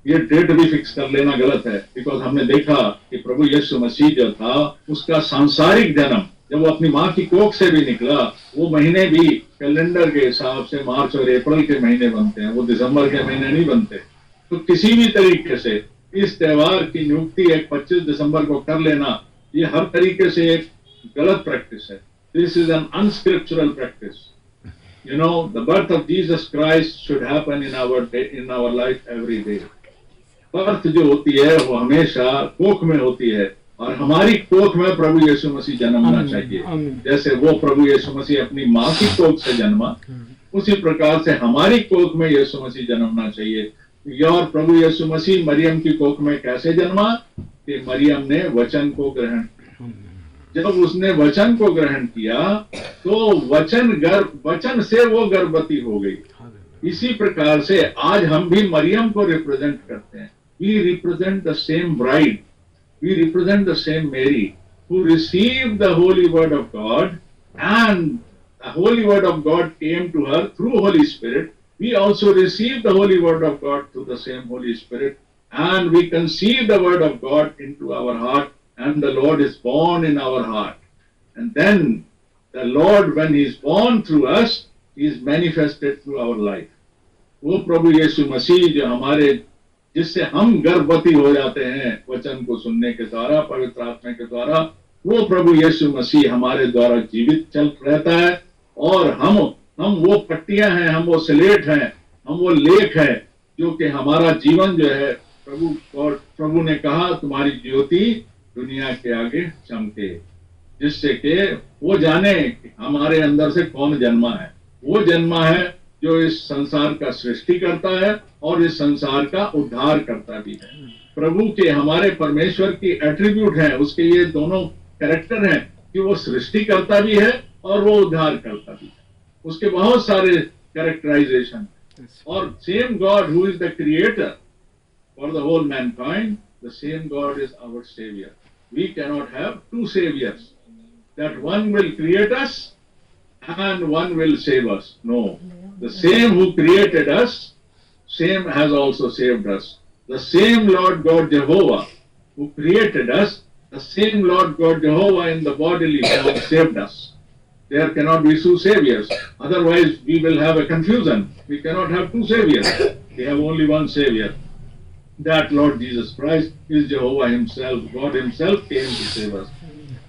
ये डेट भी फिक्स कर लेना गलत है. बिकॉज हमने देखा कि प्रभु यीशु मसीह जो था, उसका सांसारिक जन्म जब वो अपनी माँ की कोख से भी निकला, वो महीने भी कैलेंडर के हिसाब से मार्च और अप्रैल के महीने बनते हैं, वो दिसंबर के महीने नहीं बनते. तो किसी भी तरीके से इस त्योहार की नियुक्ति एक 25 दिसंबर को कर लेना, ये हर तरीके से एक गलत प्रैक्टिस है. This is an unscriptural practice. You know, the birth of Jesus Christ should happen in our life every day. Birth जो होती है वो हमेशा कोख में होती है, और हमारी कोख में प्रभु यीशु मसीह जन्मना चाहिए। जैसे वो प्रभु यीशु मसीह अपनी माँ की कोख से जन्मा, उसी प्रकार से हमारी कोख में यीशु मसीह जन्मना चाहिए। और प्रभु यीशु मसीह मरियम की कोख में कैसे जन्मा कि मरियम ने वचन को ग्रहण किया। जब उसने वचन को ग्रहण किया तो वचन से वो गर्भवती हो गई। इसी प्रकार से आज हम भी मरियम को रिप्रेजेंट करते हैं। We represent the same bride, we represent the same Mary who received the holy word of God, and the holy word of God came to her through Holy Spirit. We also received the holy word of God through the same Holy Spirit, and we conceive the word of God into our heart, and the Lord is born in our heart. And then the Lord, when He is born through us, He is manifested through our life. वो प्रभु यीशु मसीह जो हमारे, जिससे हम गर्भवती हो जाते हैं वचन को सुनने के द्वारा, पवित्र आत्मा के द्वारा, वो प्रभु यीशु मसीह हमारे द्वारा जीवित चल रहता है। और हम वो पट्टियां हैं, हम वो स्लेट हैं, हम वो लेख है जो कि हमारा जीवन जो है प्रभु ने कहा तुम्हारी ज्योति दुनिया के आगे चमके, जिससे कि वो जाने कि हमारे अंदर से कौन जन्मा है। वो जन्मा है जो इस संसार का सृष्टि करता है और इस संसार का उद्धार करता भी है। प्रभु के, हमारे परमेश्वर की एट्रीब्यूट है, उसके ये दोनों कैरेक्टर हैं कि वो सृष्टि करता भी है और वो उद्धार करता भी है। उसके बहुत सारे कैरेक्टराइजेशन। और same God who is the creator for the whole mankind, the same God is our saviour. We cannot have two saviours, that one will create us and one will save us. No, the same who created us, same has also saved us. The same Lord God Jehovah who created us, the same Lord God Jehovah in the bodily form saved us. There cannot be two saviors, otherwise we will have a confusion. We cannot have two saviors. We have only one savior. That Lord Jesus Christ is Jehovah himself. God himself came to save us.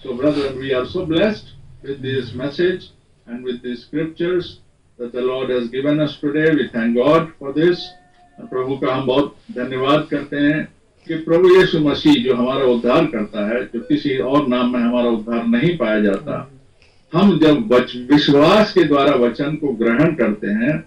So brethren, we are so blessed with this message and with these scriptures that the Lord has given us today. We thank God for this. प्रभु का हम बहुत धन्यवाद करते हैं कि प्रभु यीशु मसीह जो हमारा उद्धार करता है, जो किसी और नाम में हमारा उद्धार नहीं पाया जाता, हम जब विश्वास के द्वारा वचन को ग्रहण करते हैं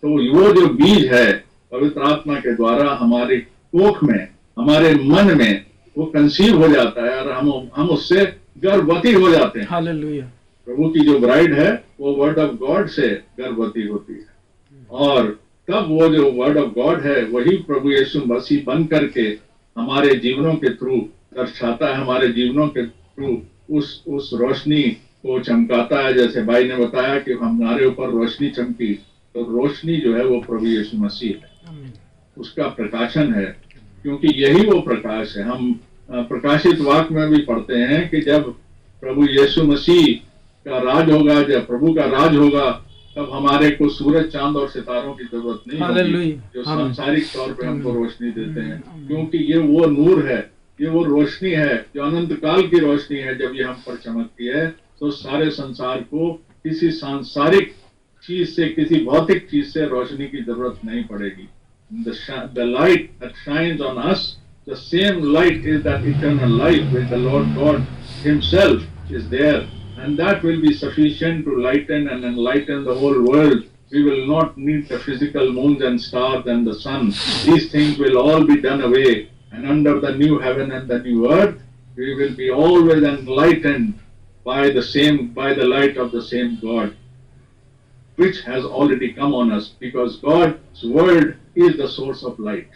तो वो जो बीज है पवित्र आत्मा के द्वारा हमारी कोख में, हमारे मन में वो कंसीव हो जाता है और हम उससे गर्भवती हो जाते हैं। हालेलुया। प्रभु की जो ब्राइड है वो वर्ड ऑफ गॉड से गर्भवती होती है, और तब वो जो वर्ड ऑफ गॉड है वही प्रभु यीशु मसीह बन करके हमारे जीवनों के थ्रू दर्शाता है, हमारे जीवनों के थ्रू उस रोशनी को चमकाता है। जैसे भाई ने बताया कि हमारे ऊपर रोशनी चमकी, तो रोशनी जो है वो प्रभु यीशु मसीह है, उसका प्रकाशन है, क्योंकि यही वो प्रकाश है। हम प्रकाशित वाक्य में भी पढ़ते हैं कि जब प्रभु यीशु मसीह का राज होगा, जब प्रभु का राज होगा, तब हमारे को सूरज, चांद और सितारों की जरूरत नहीं होगी जो सांसारिक तौर पे हमको रोशनी देते हैं, क्योंकि ये वो नूर है, ये वो रोशनी है जो अनंत काल की रोशनी है। जब ये हम पर चमकती है तो सारे संसार को किसी सांसारिक चीज से, किसी भौतिक चीज से रोशनी की जरूरत नहीं पड़ेगी। The light that shines on us, the same light is that eternal life with the Lord God himself is there. And that will be sufficient to lighten and enlighten the whole world. We will not need the physical moons and stars and the sun. These things will all be done away. And under the new heaven and the new earth, we will be always enlightened by the light of the same God, which has already come on us, because God's word is the source of light.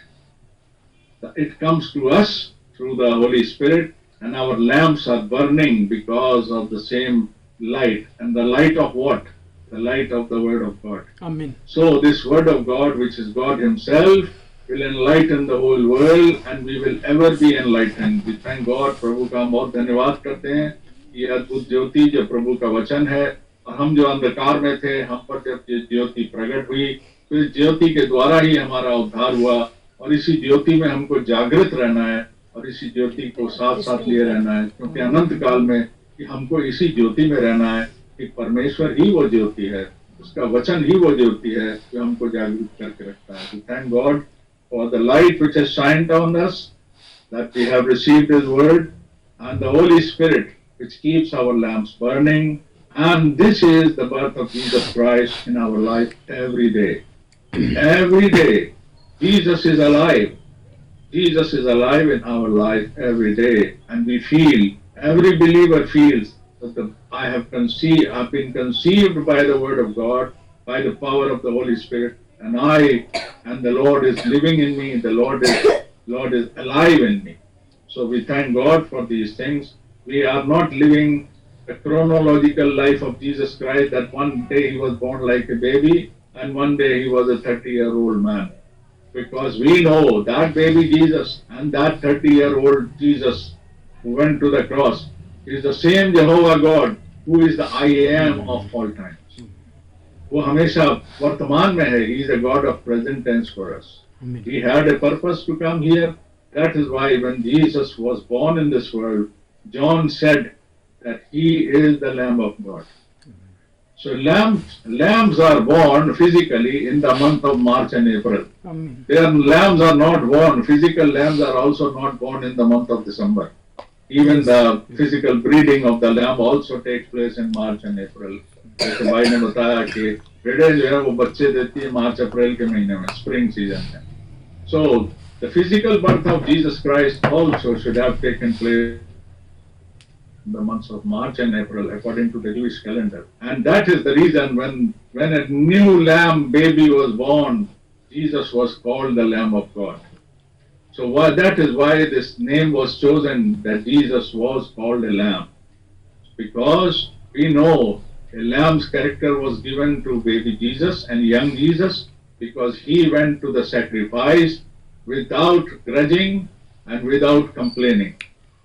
It comes to us through the Holy Spirit, and our lamps are burning because of the same light. And the light of what? The light of the word of God. Amen. So this word of God, which is God himself, will enlighten the whole world, and we will ever be enlightened. We thank God. प्रभु का हम बहुत धन्यवाद करते हैं। ये अद्भुत ज्योति जो प्रभु का वचन है, और हम जो अंधकार में थे, हम पर जब ये ज्योति प्रकट हुई, तो इस ज्योति के द्वारा ही हमारा उद्धार हुआ, और इसी ज्योति में हमको जागृत रहना है और इसी ज्योति को साथ साथ लिए रहना है, क्योंकि अनंत काल में कि हमको इसी ज्योति में रहना है कि परमेश्वर ही वो ज्योति है, उसका वचन ही वो ज्योति है जो हमको जागरूक करके रखता है। Thank God for the light which has shined on us, that we have received his word, and the Holy Spirit which keeps our lamps burning. And this is the birth of Jesus Christ in our life every day. Every day, Jesus is alive. Jesus is alive in our life every day, and we feel, every believer feels that I've been conceived by the Word of God, by the power of the Holy Spirit, and the Lord is living in me. The Lord is alive in me. So we thank God for these things. We are not living a chronological life of Jesus Christ, that one day he was born like a baby and one day he was a 30-year-old man. Because we know that baby Jesus and that 30-year-old Jesus who went to the cross is the same Jehovah God who is the I am of all times. वो हमेशा वर्तमान में है. He is a God of present tense for us. He had a purpose to come here. That is why when Jesus was born in this world, John said that he is the Lamb of God. So lambs are born physically in the month of March and April. Their lambs are not born. Physical lambs are also not born in the month of December. Even the physical breeding of the lamb also takes place in March and April. जैसे भाई ने बताया कि भेड़ें जो है वो बच्चे देती है मार्च अप्रैल के महीने में, स्प्रिंग सीजन में. So the physical birth of Jesus Christ also should have taken place in the months of March and April according to the Jewish calendar. And that is the reason when a new lamb baby was born, Jesus was called the Lamb of God. So that is why this name was chosen, that Jesus was called a lamb. Because we know a lamb's character was given to baby Jesus and young Jesus, because he went to the sacrifice without grudging and without complaining.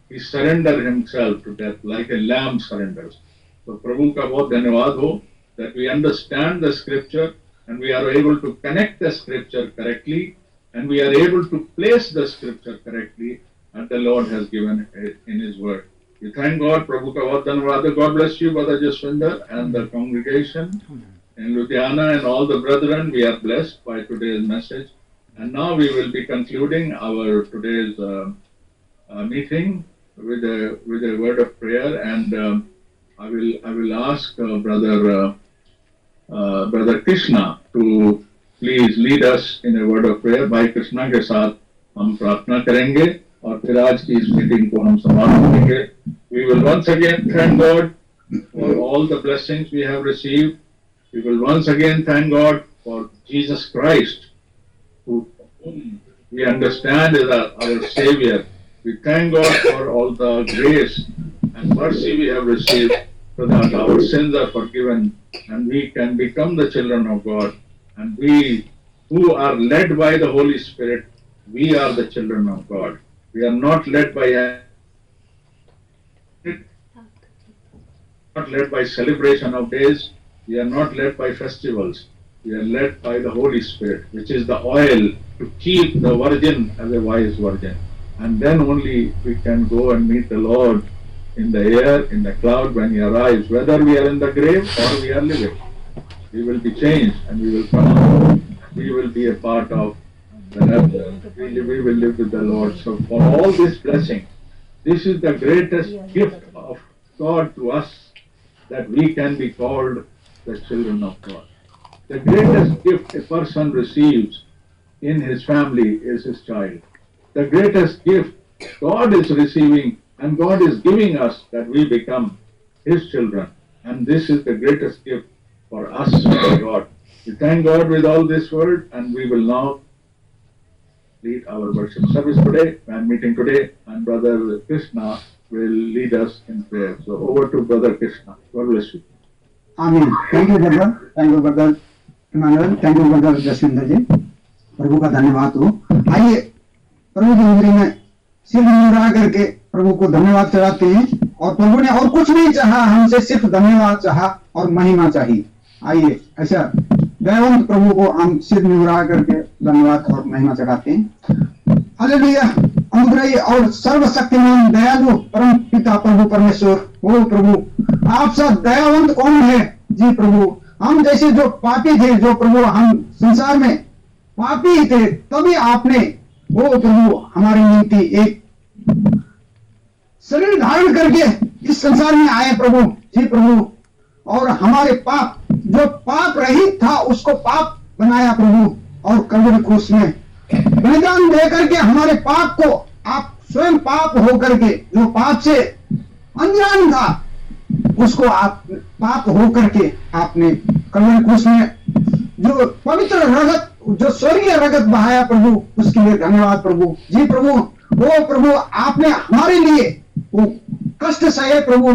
He surrendered himself to death like a lamb surrenders. So प्रभु का बहुत धन्यवाद हो that we understand the scripture and we are able to connect the scripture correctly and we are able to place the scripture correctly that the Lord has given in His word. We thank God. प्रभु का बहुत धन्यवाद. God bless you, Brother Jaswinder, and the congregation in Ludhiana and all the brethren. We are blessed by today's message. And now we will be concluding our today's meeting with a word of prayer. And I will ask Brother Krishna to please lead us in a word of prayer. भाई कृष्णा के साथ हम प्रार्थना करेंगे और फिर आज की इस मीटिंग को हम समाप्त करेंगे. We will once again thank God for all the blessings we have received. We will once again thank God for Jesus Christ, whom we understand is our Savior. We thank God for all the grace and mercy we have received, so that our sins are forgiven and we can become the children of God. And we who are led by the Holy Spirit, we are the children of God. We are not led by celebration of days. We are not led by festivals. We are led by the Holy Spirit, which is the oil to keep the virgin as a wise virgin. And then only we can go and meet the Lord in the air, in the cloud when He arrives. Whether we are in the grave or we are living, we will be changed and we will come out. We will be a part of the rapture. We will live with the Lord. So for all this blessing, this is the greatest gift of God to us, that we can be called the children of God. The greatest gift a person receives in his family is his child. The greatest gift God is receiving and God is giving us, that we become His children. And this is the greatest gift for us by God. We thank God with all this word, and we will now lead our worship service today and meeting today, and Brother Krishna will lead us in prayer. So over to Brother Krishna. God bless you. Amen. Thank you, brother. Thank you, Brother Emmanuel. Thank you, Brother Jaswinder जी. प्रभु का धन्यवाद हो. आइए प्रभु की नगरी में सिर मुड़ा करके प्रभु को धन्यवाद चढ़ाते हैं. और प्रभु ने और कुछ नहीं चाहा हमसे, सिर्फ धन्यवाद चाहा और महिमा चाहिए. आइए ऐसा दयावंत प्रभु को हम सिर मुड़ा करके धन्यवाद और महिमा चढ़ाते हैं. हालेलुया. अनुग्रही और सर्वशक्तिमान दयालु परम पिता प्रभु परमेश्वर, ओ प्रभु आप सब दयावंत कौन है जी प्रभु. हम जैसे जो पापी थे, जो प्रभु हम संसार में पापी थे, तभी आपने वो प्रभु हमारी निमित्त एक शरीर धारण करके इस संसार में आए प्रभु जी प्रभु, और हमारे पाप, जो पाप रहित था उसको पाप बनाया प्रभु, और कलवरी क्रूस में बलिदान दे करके हमारे पाप को आप स्वयं पाप होकर के, जो पाप से अनजान था उसको आप पाप होकर के आपने कलवरी क्रूस में जो पवित्र रगत, जो स्वर्गीय रगत बहाया प्रभु, उसके लिए धन्यवाद प्रभु जी प्रभु। वो प्रभु आपने हमारे लिए वो कष्ट सहे प्रभु,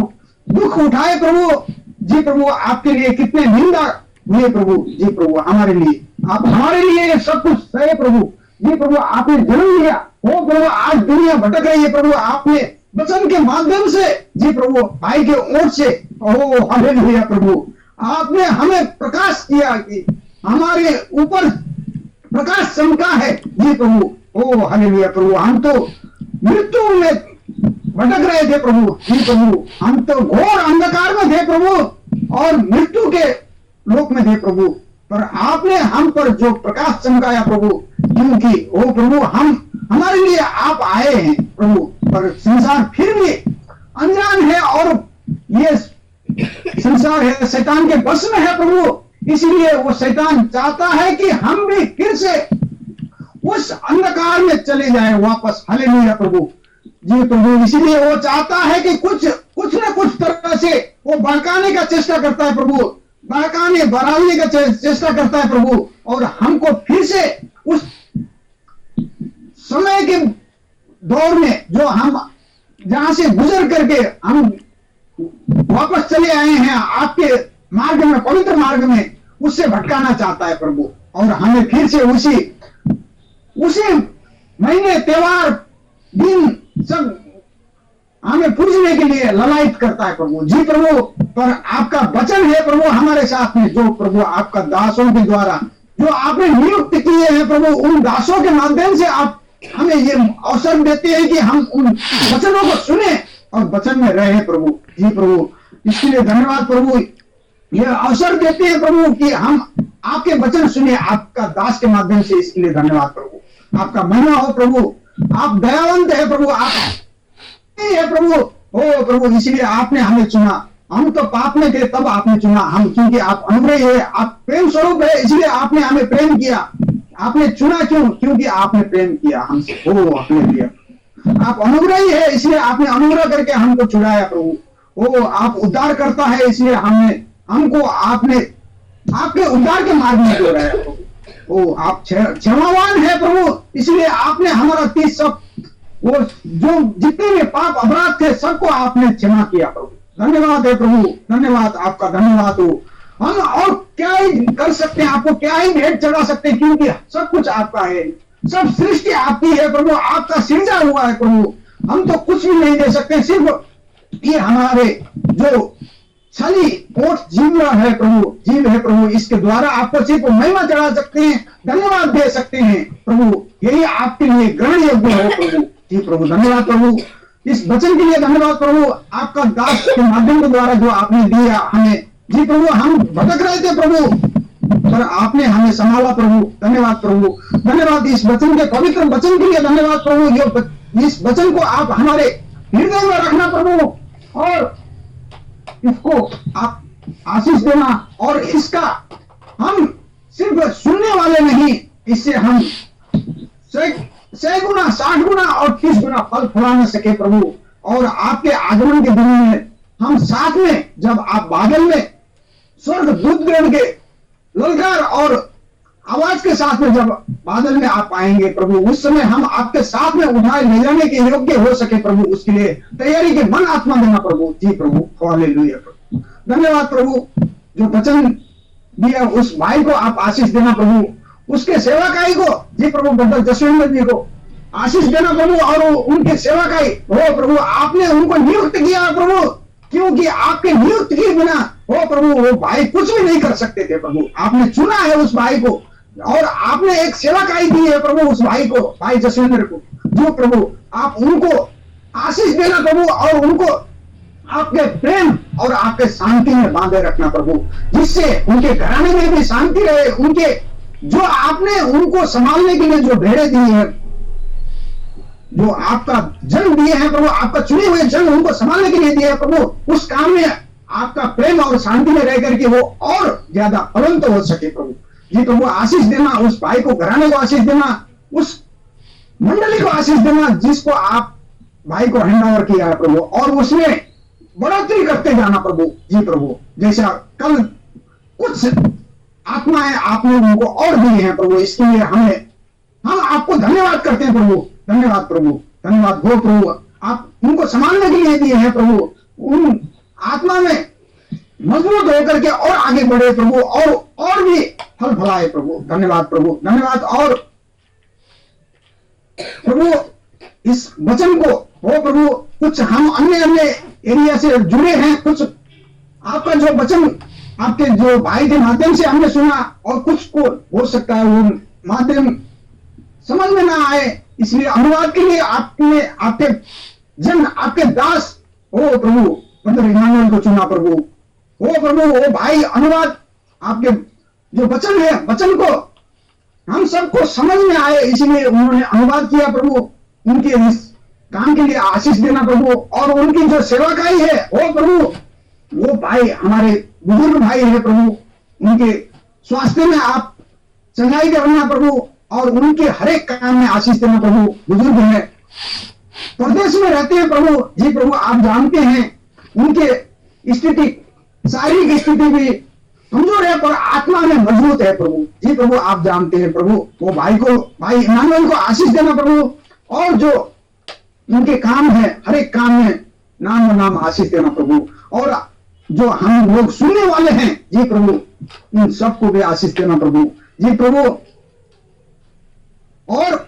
दुख उठाए प्रभु जी प्रभु, आपके लिए कितने निंदा हुए प्रभु जी प्रभु, हमारे लिए आप हमारे लिए सब कुछ सहे प्रभु जी प्रभु। आपने जन्म लिया वो प्रभु, आज दुनिया भटक रही है प्रभु, आपने वचन के माध्यम से जी प्रभु, भाई के ओर से, ओ हालेलुया प्रभु, आपने हमें प्रकाश किया कि हमारे ऊपर प्रकाश चमका है जी प्रभु, ओ हालेलुया प्रभु। हम तो मृत्यु में भटक रहे थे प्रभु जी प्रभु, हम तो घोर अंधकार में थे प्रभु और मृत्यु के लोक में थे प्रभु, पर आपने हम पर जो प्रकाश चमकाया प्रभु, क्योंकि ओ प्रभु हम हमारे लिए आप आए हैं प्रभु, पर संसार फिर भी अनजान है और ये संसार है शैतान के वश में है प्रभु, इसलिए वो शैतान चाहता है कि हम भी फिर से उस अंधकार में चले जाएं वापस, हालेलुया प्रभु जी प्रभु। इसलिए वो चाहता है कि कुछ ना कुछ तरह से वो भड़काने का चेष्टा करता है प्रभु, बढ़ाने का चेष्टा करता है प्रभु, और हमको फिर से उस समय के दौर में जो हम जहां से गुजर करके हम वापस चले आए हैं आपके मार्ग में, पवित्र मार्ग में, उससे भटकाना चाहता है प्रभु, और हमें फिर से उसी महीने, त्योहार, दिन सब हमें पूजने के लिए ललायित करता है प्रभु जी प्रभु। पर आपका वचन है प्रभु हमारे साथ में, जो प्रभु आपका दासों के द्वारा जो आपने नियुक्त किए हैं प्रभु, उन दासों के माध्यम से आप हमें ये अवसर देते हैं कि हम उन वचनों को सुने और वचन में रहे प्रभु जी प्रभु। इसके लिए धन्यवाद प्रभु, ये अवसर देते हैं प्रभु कि हम आपके वचन सुने आपका दास के माध्यम से, इसके लिए धन्यवाद प्रभु। आपका महिमा हो प्रभु, आप दयावंत है प्रभु, आप है प्रभु, ओ प्रभु, इसलिए आपने हमें चुना। हम तो पाप में थे तब आपने चुना हम, क्योंकि आप अनुग्रही है, आप प्रेम स्वरूप है, इसलिए आपने हमें प्रेम किया। आपने चुना क्यों? क्योंकि आपने प्रेम किया हमसे, ओ आपने दिया। आप अनुग्रही है, इसलिए आपने अनुग्रह करके हमको छुड़ाया प्रभु। ओ आप उद्धार करता है, इसलिए हमको आपने आपके उद्धार के मार्ग में जोड़ाया प्रभु। ओ आप क्षमावान है प्रभु, इसलिए आपने हमारा 30 सब वो जो जितने भी पाप अपराध थे सबको आपने क्षमा किया प्रभु। धन्यवाद है प्रभु, धन्यवाद, आपका धन्यवाद हो। हम और क्या ही कर सकते हैं, आपको क्या ही भेंट चढ़ा सकते हैं, क्योंकि सब कुछ आपका है, सब सृष्टि आपकी है प्रभु, आपका सृजा हुआ है प्रभु। हम तो कुछ भी नहीं दे सकते, सिर्फ ये हमारे जो छली ओठ जीव है प्रभु, जीव है प्रभु, इसके द्वारा आपको सिर्फ महिमा चढ़ा सकते हैं, धन्यवाद दे सकते हैं प्रभु। यही आपके लिए ग्रहण योग्य हो प्रभु जी प्रभु। धन्यवाद प्रभु, इस वचन के लिए धन्यवाद प्रभु, आपका दास के माध्यम के द्वारा जो आपने दिया हमें जी प्रभु। हम भटक रहे थे प्रभु, पर आपने हमें संभाला प्रभु। धन्यवाद प्रभु, धन्यवाद इस वचन के पवित्र वचन के लिए धन्यवाद प्रभु। जो इस वचन को आप हमारे हृदय में रखना प्रभु, और इसको आप आशीष देना, और इसका हम सिर्फ सुनने वाले नहीं, इससे हम 100 गुना, 60 गुना और 30 गुना फल फुला सके प्रभु। और आपके आगमन के दिन में हम साथ में, जब आप बादल में स्वर्ग दूतगण के ललकार और आवाज के साथ में जब बादल में आप आएंगे प्रभु, उस समय हम आपके साथ में उठाए ले जाने के योग्य हो सके प्रभु। उसके लिए तैयारी के मन आत्मा देना प्रभु जी प्रभु। हालेलुया प्रभु, धन्यवाद प्रभु। जो वचन दिया उस भाई को आप आशीष देना प्रभु, उसके सेवाकाई को जी प्रभु, ब्रदर जसविंदर जी को आशीष देना प्रभु, और उनके सेवाकाई हो प्रभु, आपने उनको नियुक्त किया प्रभु, क्योंकि आपके नियुक्त किए बिना हो प्रभु वो भाई कुछ भी नहीं कर सकते थे प्रभु। आपने चुना है उस भाई को, और आपने एक सेवाकाई दी है प्रभु उस भाई को, भाई जसविंदर को, जो प्रभु आप उनको आशीष देना प्रभु, और उनको आपके प्रेम और आपके शांति में बांधे रखना प्रभु, जिससे उनके घराने में भी शांति रहे। उनके जो आपने उनको संभालने के लिए जो भेड़े दी है जो आपका जन्म दिए हैं प्रभु, आपका चुने हुए जन उनको संभालने के लिए दिए हैं प्रभु, उस काम में आपका प्रेम और शांति में रह करके वो और ज्यादा फलवंत हो सके प्रभु। जी प्रभु आशीष देना, उस भाई को, घराने को आशीष देना, उस मंडली को आशीष देना जिसको आप भाई को हैंड ओवर किया है प्रभु, और उसमें बढ़ोतरी करते जाना प्रभु। जी प्रभु जैसा कल कुछ आत्माएं आपने उनको और दी हैं प्रभु, इसके लिए हम आपको धन्यवाद करते हैं प्रभु। धन्यवाद प्रभु, धन्यवाद हो प्रभु, आप उनको संभालने के लिए दिए हैं प्रभु, उन आत्मा में मजबूत होकर के और आगे बढ़े प्रभु, और भी फल फलाए प्रभु। धन्यवाद प्रभु, धन्यवाद। और प्रभु इस वचन को हो प्रभु, कुछ हम अन्य एरिया से जुड़े हैं, कुछ आपका जो वचन आपके जो भाई के माध्यम से हमने सुना, और कुछ को हो सकता है वो माध्यम समझ में ना आए, इसलिए अनुवाद के लिए आपने आपके जन, आपके दास हो प्रभु ब्रदर इमानुएल को चुना प्रभु। हो प्रभु वो भाई अनुवाद आपके जो वचन है, वचन को हम सबको समझ में आए, इसलिए उन्होंने अनुवाद किया प्रभु। उनके इस काम के लिए आशीष देना प्रभु, और उनकी जो सेवाकाई है वो प्रभु, वो भाई हमारे बुजुर्ग भाई है प्रभु, उनके स्वास्थ्य में आप चंगाई करना प्रभु, और उनके हर एक काम में आशीष देना प्रभु। बुजुर्ग है, प्रदेश में रहते हैं प्रभु। जी प्रभु आप जानते हैं उनके स्थिति, शारीरिक स्थिति भी कमजोर है पर आत्मा में मजबूत है प्रभु। जी प्रभु आप जानते हैं प्रभु, वो भाई इमानुएल को आशीष देना प्रभु, और जो उनके काम है हर एक काम में नाम आशीष देना प्रभु, और जो हम लोग सुनने वाले हैं जी प्रभु उन सबको भी आशीष देना प्रभु। जी प्रभु, और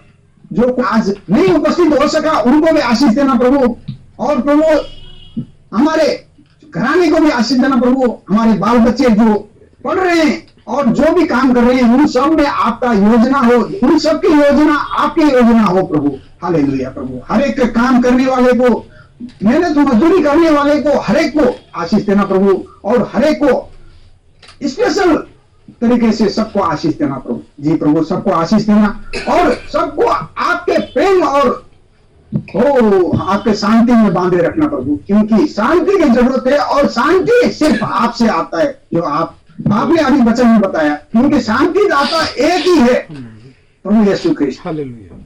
जो आज नहीं उपस्थित हो सका उनको भी आशीष देना प्रभु, और प्रभु हमारे घराने को भी आशीष देना प्रभु, हमारे बाल बच्चे जो पढ़ रहे हैं और जो भी काम कर रहे हैं उन सब में आपका योजना हो, उन सब की योजना आपकी योजना हो प्रभु। हालेलुया प्रभु, हर एक काम करने वाले को, मेहनत मजदूरी करने वाले को, हर एक को आशीष देना प्रभु, और हर एक को स्पेशल तरीके से सबको आशीष देना प्रभु। जी प्रभु सबको आशीष देना, और सबको आपके प्रेम और आपके शांति में बांधे रखना प्रभु, क्योंकि शांति की जरूरत है, और शांति सिर्फ आपसे आता है, जो आपने अभी वचन में बताया, क्योंकि शांति दाता एक ही है प्रभु यीशु क्रिस्ट। हालेलुया।